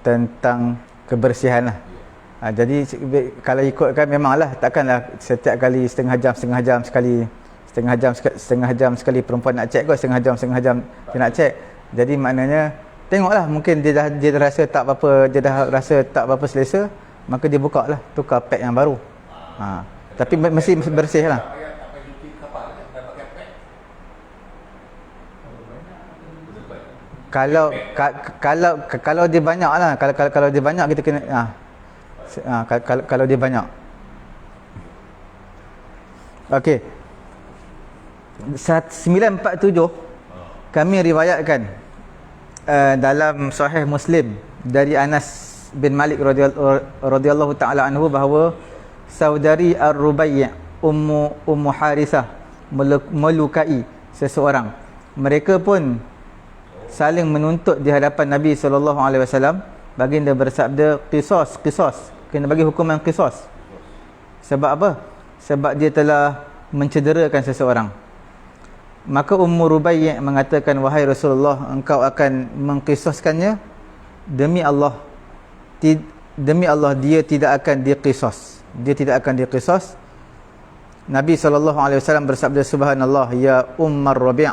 tentang kebersihan lah. Jadi kalau ikutkan memanglah takkanlah setiap kali setengah jam sekali perempuan nak cek kot, setengah jam dia nak cek. Jadi maknanya tengoklah, mungkin dia dah rasa tak apa-apa selesa, maka dia buka lah, tukar pad yang baru. Tapi mesti bersih lah. Kalau dia banyak lah, kalau dia banyak kita kena kalau dia banyak. Okey. 947 kami riwayatkan dalam Sahih Muslim dari Anas bin Malik radhiyallahu taala anhu bahawa saudari Ar-Rubai' Ummu Harisah melukai seseorang. Mereka pun saling menuntut di hadapan Nabi SAW. Baginda bersabda, qisas, kena bagi hukuman qisas. Sebab apa? Sebab dia telah mencederakan seseorang. Maka Ummu Rubai' mengatakan, wahai Rasulullah, engkau akan mengqisaskannya? Demi Allah dia tidak akan diqisas. Nabi SAW bersabda, subhanallah, ya Ummar Rabi',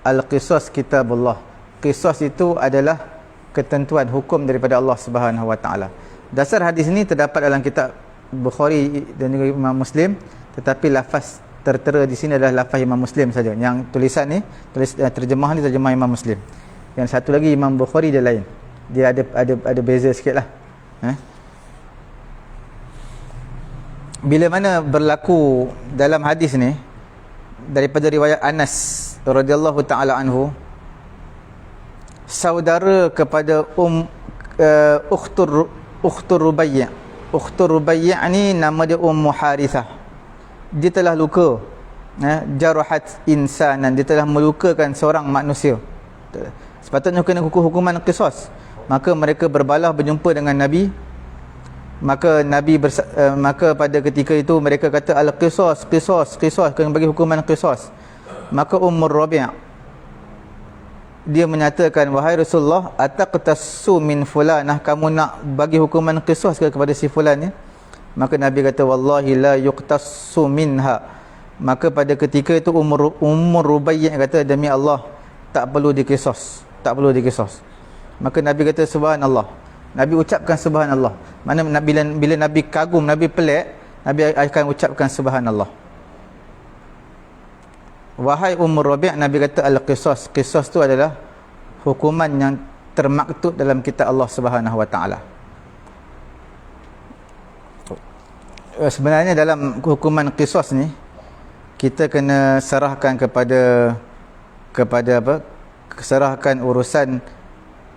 al-qisas kitabullah. Qisas itu adalah ketentuan hukum daripada Allah Subhanahu Wa Taala. Dasar hadis ini terdapat dalam kitab Bukhari dan juga Imam Muslim, tetapi lafaz tertera di sini adalah lafaz Imam Muslim saja. Yang tulisan ni, terjemah ni terjemah Imam Muslim. Yang satu lagi Imam Bukhari dia lain. Dia ada beza sikitlah. Bila mana berlaku dalam hadis ni daripada riwayat Anas radhiyallahu taala anhu, saudara kepada Ukhtur Rubai'. Ukhtur Rubai' ni nama dia Ummu Harithah. Dia telah luka jarahat insanan, dia telah melukakan seorang manusia, sepatutnya kena hukuman qisas. Maka mereka berbalah berjumpa dengan Nabi. Maka maka pada ketika itu mereka kata al-qisas, qisas, kena bagi hukuman qisas. Maka Ummur Rabi' dia menyatakan, wahai Rasulullah, ataqtassu min fulanah, kamu nak bagi hukuman qisas kepada si fulan ni? Maka Nabi kata, wallahi la yuqtassu minha. Maka pada ketika itu Ummur Rubai' kata, demi Allah, tak perlu diqisas, tak perlu diqisas. Maka Nabi kata subhanallah. Nabi ucapkan subhanallah. Mana bila Nabi kagum, Nabi pelik, Nabi akan ucapkan subhanallah. Wahai Ummur Rabi', Nabi kata al-qisas. Qisas tu adalah hukuman yang termaktub dalam kitab Allah Subhanahu wa taala. Sebenarnya dalam hukuman qisas ni kita kena serahkan kepada apa? Serahkan urusan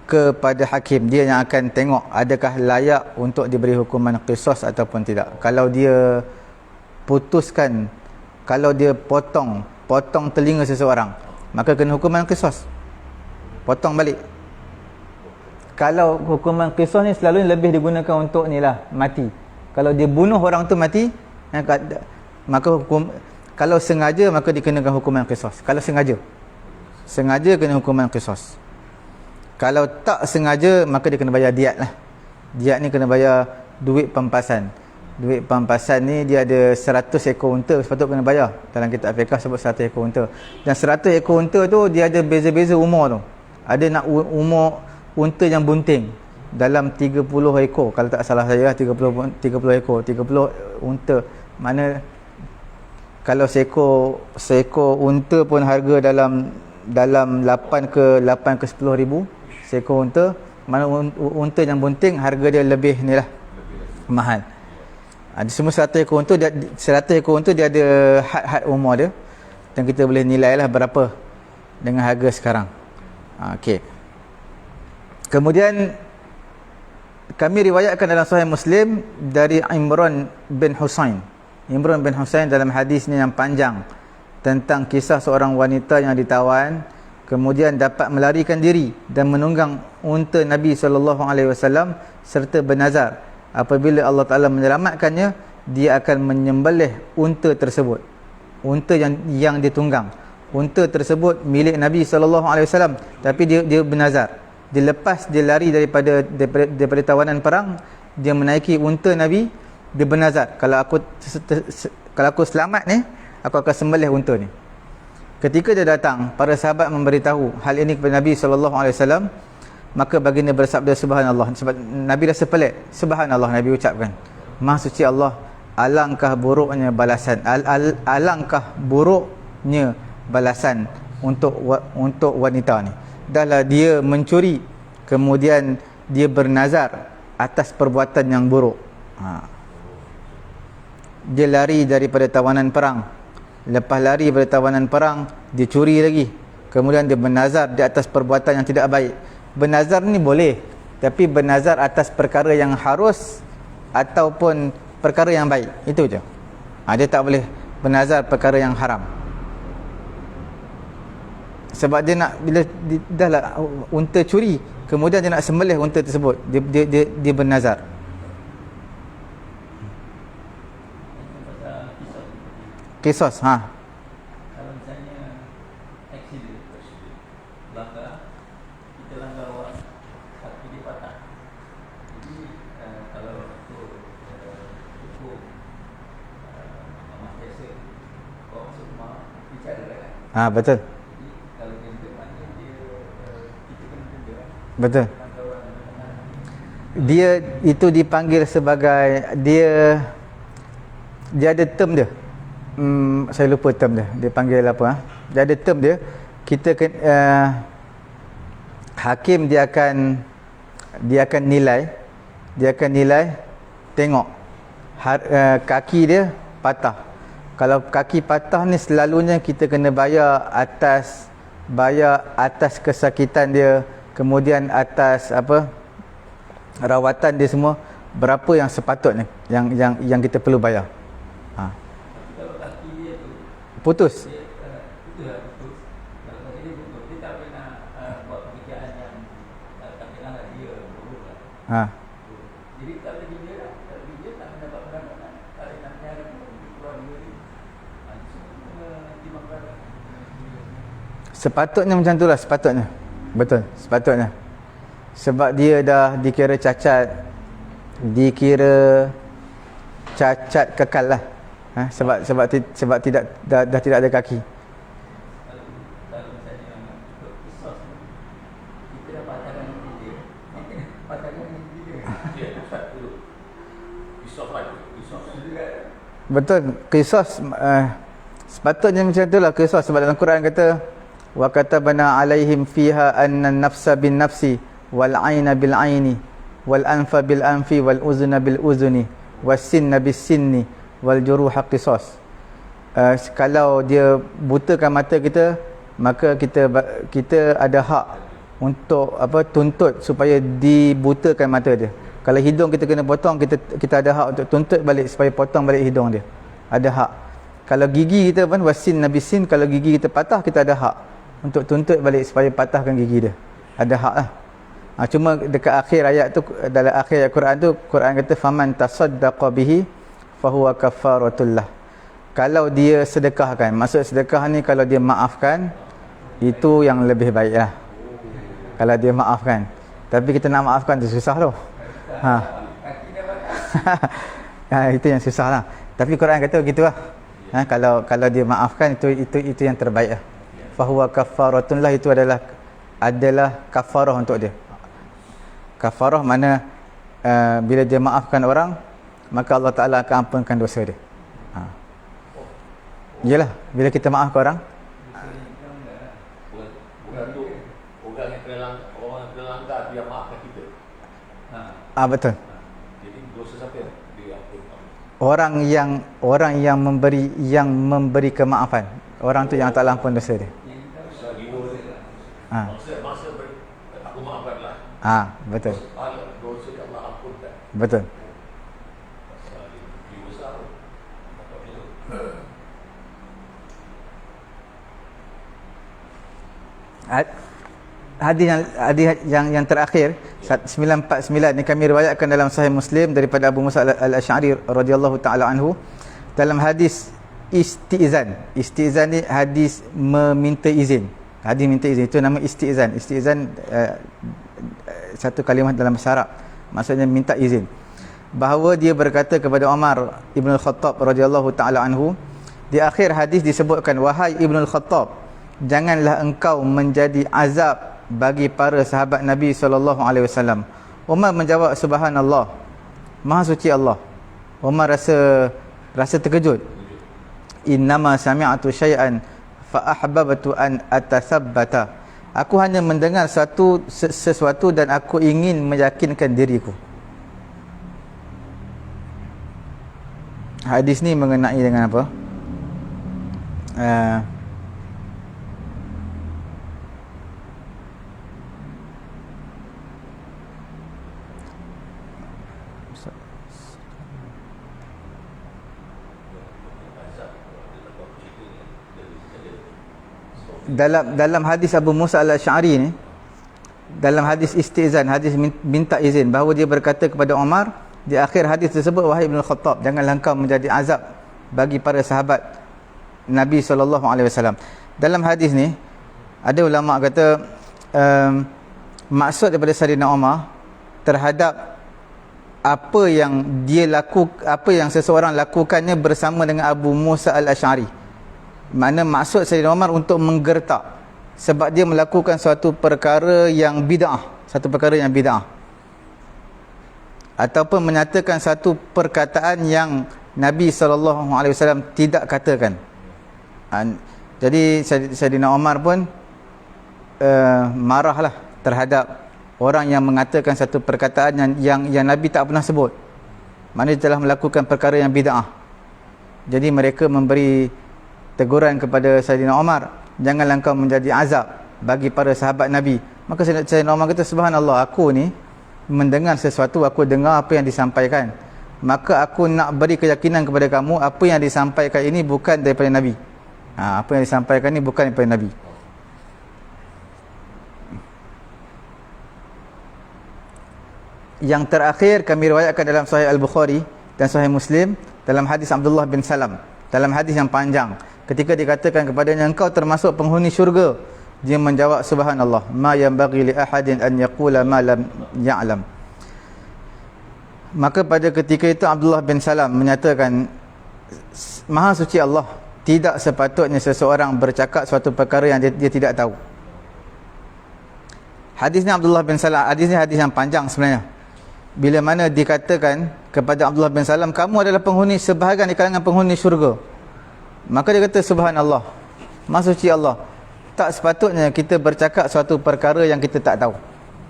kepada hakim. Dia yang akan tengok adakah layak untuk diberi hukuman qisas ataupun tidak. Kalau dia putuskan, kalau dia potong telinga seseorang, maka kena hukuman qisas, potong balik. Kalau hukuman qisas ni selalu lebih digunakan untuk ni lah, mati. Kalau dia bunuh orang tu mati, maka kalau sengaja maka dikenakan hukuman qisas. Kalau sengaja kena hukuman qisas. Kalau tak sengaja, maka dia kena bayar diat lah. Diat ni kena bayar duit pampasan. Duit pampasan ni dia ada 100 ekor unta, sepatutnya kena bayar. Dalam kitab fiqh sebut 100 ekor unta. Dan 100 ekor unta tu dia ada beza-beza umur tu. Ada nak umur unta yang bunting dalam 30 ekor. Kalau tak salah saya 30 ekor, 30 unta. Mana kalau seekor unta pun harga dalam 8 ke 10 ribu seekor unta. Mana unta yang bunting harga dia lebih ni lah, mahal. Semua 100 ekor unta dia ada had umur dia, dan kita boleh nilai lah berapa dengan harga sekarang. Okey. Kemudian kami riwayatkan dalam Sahih Muslim dari Imran bin Husain dalam hadis ni yang panjang tentang kisah seorang wanita yang ditawan, kemudian dapat melarikan diri dan menunggang unta Nabi SAW serta bernazar, apabila Allah Ta'ala menyelamatkannya, dia akan menyembelih unta tersebut. Unta yang ditunggang, unta tersebut milik Nabi SAW, tapi dia bernazar. Dia lepas, dia lari daripada tawanan perang, dia menaiki unta Nabi, dia bernazar, kalau aku selamat ni, aku akan sembelih unta ni. Ketika dia datang, para sahabat memberitahu hal ini kepada Nabi SAW, maka baginda bersabda subhanallah. Sebab Nabi rasa pelik, subhanallah Nabi ucapkan, Maha suci Allah, alangkah buruknya balasan, alangkah buruknya balasan untuk wanita ni. Dahlah dia mencuri, kemudian dia bernazar atas perbuatan yang buruk. Dia lari daripada tawanan perang, lepas lari daripada tawanan perang, dia curi lagi, kemudian dia bernazar di atas perbuatan yang tidak baik. Bernazar ni boleh, tapi bernazar atas perkara yang harus ataupun perkara yang baik, itu je. Dia tak boleh bernazar perkara yang haram. Sebab dia nak, bila dah lah unta curi, kemudian dia nak sembelih unta tersebut, dia bernazar. Qisas, Kalau misalnya accident, belakang kita langgar orang, kaki dia patah. Jadi kalau untuk hukum amat biasa, kau masuk rumah bicara kan? Betul. Jadi kalau dia maknanya kita kena kerja. Betul. Dia itu dipanggil sebagai, dia ada term dia. Saya lupa term dia panggil apa. Dia ada term dia. Kita hakim dia akan nilai, tengok kaki dia patah. Kalau kaki patah ni, selalunya kita kena bayar atas kesakitan dia, kemudian atas rawatan dia semua, berapa yang sepatutnya yang kita perlu bayar. Kalau kaki dia tu putus. Dia itu lah putus. Kalau tadi dia putus, dia tak pernah buat pekerjaan yang tak kira dia buruk lah. Ha. Jadi tak ada dia lah. Tak ada dia tak mendapat pendapatan. Tak ada nak cari pun di keluar dia ni. Semua timbang. Sepatutnya macam tu lah, sepatutnya. Betul, sepatutnya. Sebab dia dah dikira cacat, dikira cacat kekal lah. Sebab tidak dah tidak ada kaki. Kalau misalnya ikut kisos ni, kita dah pacaran dengan dia. Pacaran dengan dia. Ya, Ustaz dulu. Kisos lah, kisos. Betul, qisas sepatutnya macam tu lah qisas. Sebab dalam Quran kata wa katabna alaihim fiha anna an-nafsa bin nafsi wal 'aina bil 'aini wal anfa bil anfi wal uzna bil uzni was sinna bis sinni wal juruha qisas. Kalau dia butakan mata kita, maka kita ada hak untuk tuntut supaya dibutakan mata dia. Kalau hidung kita kena potong, kita ada hak untuk tuntut balik supaya potong balik hidung dia. Ada hak. Kalau gigi kita pun wasin nabisin, kalau gigi kita patah, kita ada hak untuk tuntut balik supaya patahkan gigi dia. Ada hak lah. Cuma dekat akhir ayat tu, dalam akhir ayat Quran tu, Quran kata faman tasaddaqa bihi fahuwa kafaratullah. Kalau dia sedekahkan, maksud sedekah ni kalau dia maafkan, itu yang lebih baik lah. Kalau dia maafkan. Tapi kita nak maafkan tu susah tu. Itu yang susah lah. Tapi Quran kata begitu lah. Kalau dia maafkan, itu yang terbaik lah. Fahuwa kafaratullah, itu adalah kafarah untuk dia. Kafarah mana bila dia maafkan orang, maka Allah Ta'ala akan ampunkan dosa dia. Yalah, bila kita maafkan orang, Bukan tu orang yang kena langgar dia maafkan kita. betul. Jadi dosa siapa yang dia ampunkan? Orang yang memberi kemaafan. Orang tu yang tak ampun dosa dia. Masa aku maafkanlah. Betul. Dosa yang Allah ampunkan. Betul. Pasal dia besar. Hadis yang terakhir 949 ni kami riwayatkan dalam Sahih Muslim daripada Abu Musa al-Asy'ari radhiyallahu taala anhu. Dalam hadis istizan ni hadis meminta izin. Hadis minta izin, itu nama istizan. Istizan satu kalimah dalam bahasa Arab, maksudnya minta izin. Bahawa dia berkata kepada Umar Ibn al-Khattab radhiyallahu taala anhu, di akhir hadis disebutkan, wahai Ibn al-Khattab, janganlah engkau menjadi azab bagi para sahabat Nabi SAW. Umar menjawab, subhanallah, maha suci Allah. Umar rasa terkejut. Innama sami'atu syai'an fa ahbabtu an atasabbata. Aku hanya mendengar sesuatu dan aku ingin meyakinkan diriku. Hadis ni mengenai dengan apa? Dalam hadis Abu Musa al-Asy'ari ni, dalam hadis istizan, hadis minta izin, bahawa dia berkata kepada Umar di akhir hadis tersebut, wahai Ibn Khattab, janganlah engkau menjadi azab bagi para sahabat Nabi SAW. Dalam hadis ni ada ulama kata maksud daripada Sayyidina Umar terhadap apa yang seseorang lakukannya bersama dengan Abu Musa al-Asy'ari. Mana maksud Sayyidina Umar untuk menggertak sebab dia melakukan suatu perkara yang bid'ah, ataupun menyatakan satu perkataan yang Nabi SAW tidak katakan. Jadi Sayyidina Umar pun marahlah terhadap orang yang mengatakan satu perkataan yang Nabi tak pernah sebut. Maknanya telah melakukan perkara yang bid'ah. Jadi mereka memberi teguran kepada Sayyidina Umar, janganlah engkau menjadi azab bagi para sahabat Nabi. Maka Sayyidina Umar kata, subhanallah, aku ni mendengar sesuatu, aku dengar apa yang disampaikan, maka aku nak beri keyakinan kepada kamu, apa yang disampaikan ini bukan daripada Nabi. Apa yang disampaikan ni bukan daripada Nabi. Yang terakhir kami riwayatkan dalam Sahih Al-Bukhari dan Sahih Muslim dalam hadis Abdullah bin Salam, dalam hadis yang panjang, ketika dikatakan kepadanya, engkau termasuk penghuni syurga, dia menjawab, subhanallah, ma yanbaghi li ahadin an yaqula ma lam ya'lam. Maka pada ketika itu Abdullah bin Salam menyatakan, maha suci Allah, tidak sepatutnya seseorang bercakap suatu perkara yang dia tidak tahu. Hadisnya Abdullah bin Salam, hadisnya hadis yang panjang sebenarnya. Bila mana dikatakan kepada Abdullah bin Salam, kamu adalah penghuni sebahagian di kalangan penghuni syurga, maka dia kata, subhanallah, maha suci Allah, tak sepatutnya kita bercakap suatu perkara yang kita tak tahu.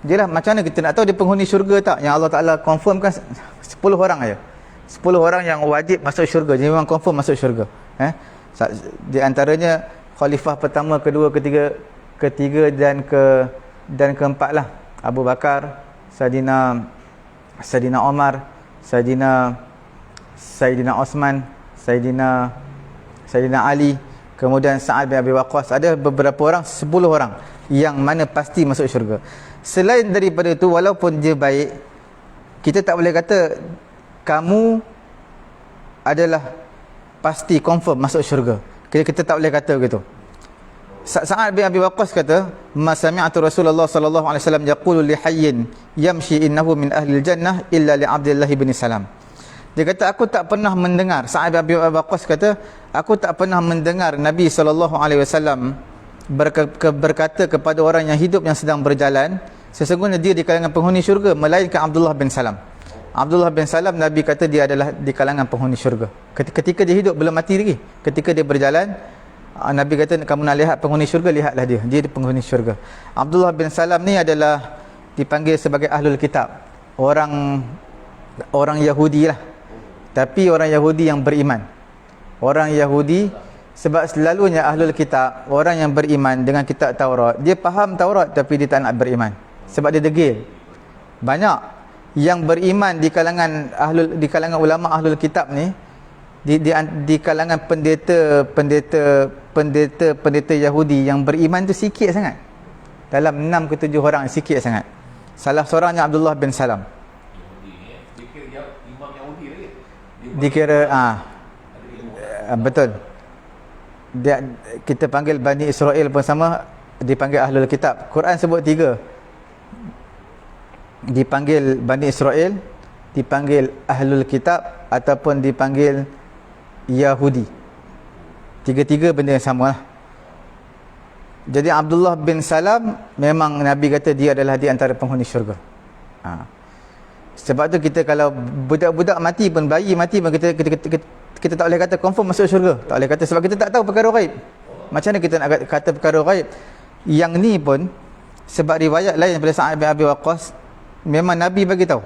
Jelah, macam mana kita nak tahu dia penghuni syurga tak? Yang Allah Ta'ala confirmkan 10 orang aja. 10 orang yang wajib masuk syurga, dia memang confirm masuk syurga. Di antaranya khalifah pertama, kedua, ketiga dan keempat lah. Abu Bakar, Saidina Omar, Saidina Osman, Saidina Ali, kemudian Sa'ad bin Abi Waqqas. Ada beberapa orang, 10 orang yang mana pasti masuk syurga. Selain daripada itu, walaupun dia baik, kita tak boleh kata kamu adalah pasti confirm masuk syurga. Kita tak boleh kata begitu. Sa'ad bin Abi Waqqas kata, ma sami'tu Rasulullah sallallahu alaihi wasallam yaqulu li hayyin yamshi innahu min ahli jannah illa li Abdullah bin Salam. Dia kata, aku tak pernah mendengar, Sa'ad bin Abi Waqqas kata, aku tak pernah mendengar Nabi sallallahu alaihi wasallam berkata kepada orang yang hidup yang sedang berjalan, sesungguhnya dia di kalangan penghuni syurga, melainkan Abdullah bin Salam. Abdullah bin Salam, Nabi kata dia adalah di kalangan penghuni syurga. Ketika dia hidup, belum mati lagi. Ketika dia berjalan, Nabi kata, kamu nak lihat penghuni syurga, lihatlah dia di penghuni syurga. Abdullah bin Salam ni adalah dipanggil sebagai ahlul kitab, orang Yahudi lah, tapi orang Yahudi yang beriman. Orang Yahudi, sebab selalunya ahlul kitab, orang yang beriman dengan kitab Taurat, dia faham Taurat tapi dia tak nak beriman sebab dia degil. Banyak yang beriman di kalangan ulama ahlul kitab ni, di kalangan pendeta Yahudi yang beriman tu sikit sangat. Dalam 6 ke 7 orang, sikit sangat. Salah seorangnya Abdullah bin Salam. Dikira imam Yahudi lagi. Dikira betul. Kita panggil Bani Israel pun sama, dipanggil ahlul kitab. Quran sebut 3. Dipanggil Bani Israel, dipanggil ahlul kitab, ataupun dipanggil Yahudi. Tiga-tiga benda yang sama lah. Jadi Abdullah bin Salam, memang Nabi kata dia adalah di antara penghuni syurga. Sebab tu kita kalau budak-budak mati pun, bayi mati pun, kita tak boleh kata confirm masuk syurga. Tak boleh kata, sebab kita tak tahu perkara ghaib. Macam mana kita nak kata perkara ghaib? Yang ni pun sebab riwayat lain daripada Sa'ad bin Abi Waqqas, memang Nabi bagi tahu.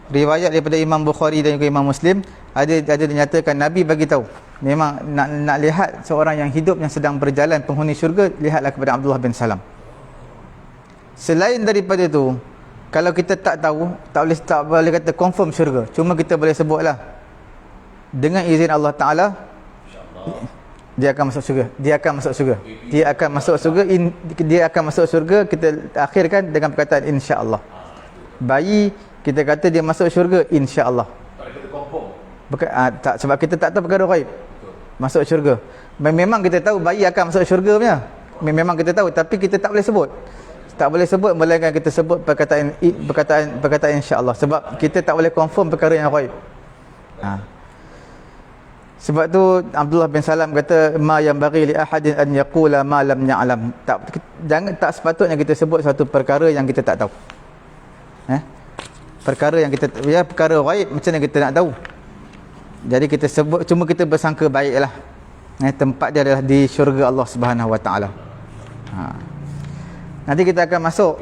Riwayat daripada Imam Bukhari dan juga Imam Muslim, ada dinyatakan Nabi bagi tahu, memang nak lihat seorang yang hidup yang sedang berjalan penghuni syurga, lihatlah kepada Abdullah bin Salam. Selain daripada itu, kalau kita tak tahu, tak boleh kata confirm syurga, cuma kita boleh sebutlah dengan izin Allah Ta'ala, dia akan masuk syurga, dia akan masuk syurga, dia akan masuk syurga, dia akan masuk syurga. Kita akhirkan dengan perkataan insya-Allah. Bayi, kita kata dia masuk syurga insya-Allah. Tak kata confirm. Tak, sebab kita tak tahu perkara ghaib. Masuk syurga. Memang kita tahu bayi akan masuk syurga punya. Memang kita tahu, tapi kita tak boleh sebut. Tak boleh sebut melainkan kita sebut perkataan insya-Allah, sebab kita tak boleh confirm perkara yang ghaib. Sebab tu Abdullah bin Salam kata, ma yanbaghi li ahadin an yaqula ma lam ya'lam. Tak sepatutnya kita sebut satu perkara yang kita tak tahu. Perkara yang kita, perkara ghaib, macam mana kita nak tahu? Jadi kita sebut, cuma kita bersangka baiklah. Tempat dia adalah di syurga Allah Subhanahu Wa Taala. Nanti kita akan masuk,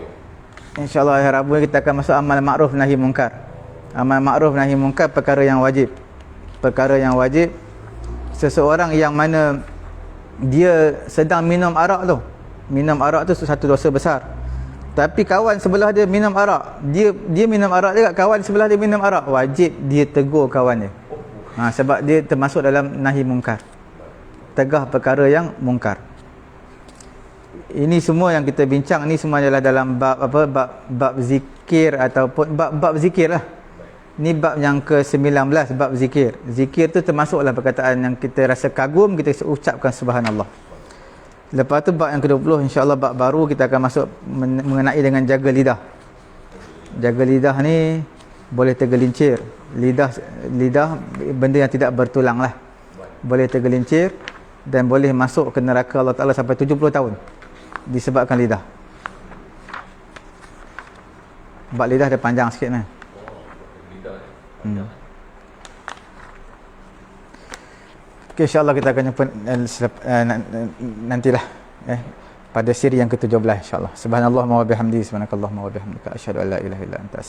insya-Allah hari Rabu kita akan masuk amal ma'ruf nahi munkar. Amal ma'ruf nahi munkar, perkara yang wajib. Perkara yang wajib, seseorang yang mana dia sedang minum arak tu. Minum arak tu satu dosa besar. Tapi kawan sebelah dia minum arak, dia minum arak juga, kawan sebelah dia minum arak, wajib dia tegur kawan dia. Sebab dia termasuk dalam nahi munkar. tegah perkara yang mungkar. Ini semua yang kita bincang ni semua adalah dalam bab apa, bab zikir ataupun bab zikir lah. Ni bab yang ke-19, bab zikir. Zikir tu termasuklah perkataan yang kita rasa kagum, kita ucapkan subhanallah. Lepas tu bab yang ke-20, insya-Allah bab baru kita akan masuk mengenai dengan jaga lidah. Jaga lidah ni boleh tergelincir. Lidah benda yang tidak bertulang lah. Boleh tergelincir dan boleh masuk ke neraka Allah Ta'ala sampai 70 tahun disebabkan lidah. Bab lidah dia panjang sikit kan. Okay, insyaAllah kita akan jumpa nantilah pada siri yang ke-17 insyaAllah. Subhanallah wa bihamdihi, subhanakallahumma wa bihamdika, asyhadu an la ilaha illa anta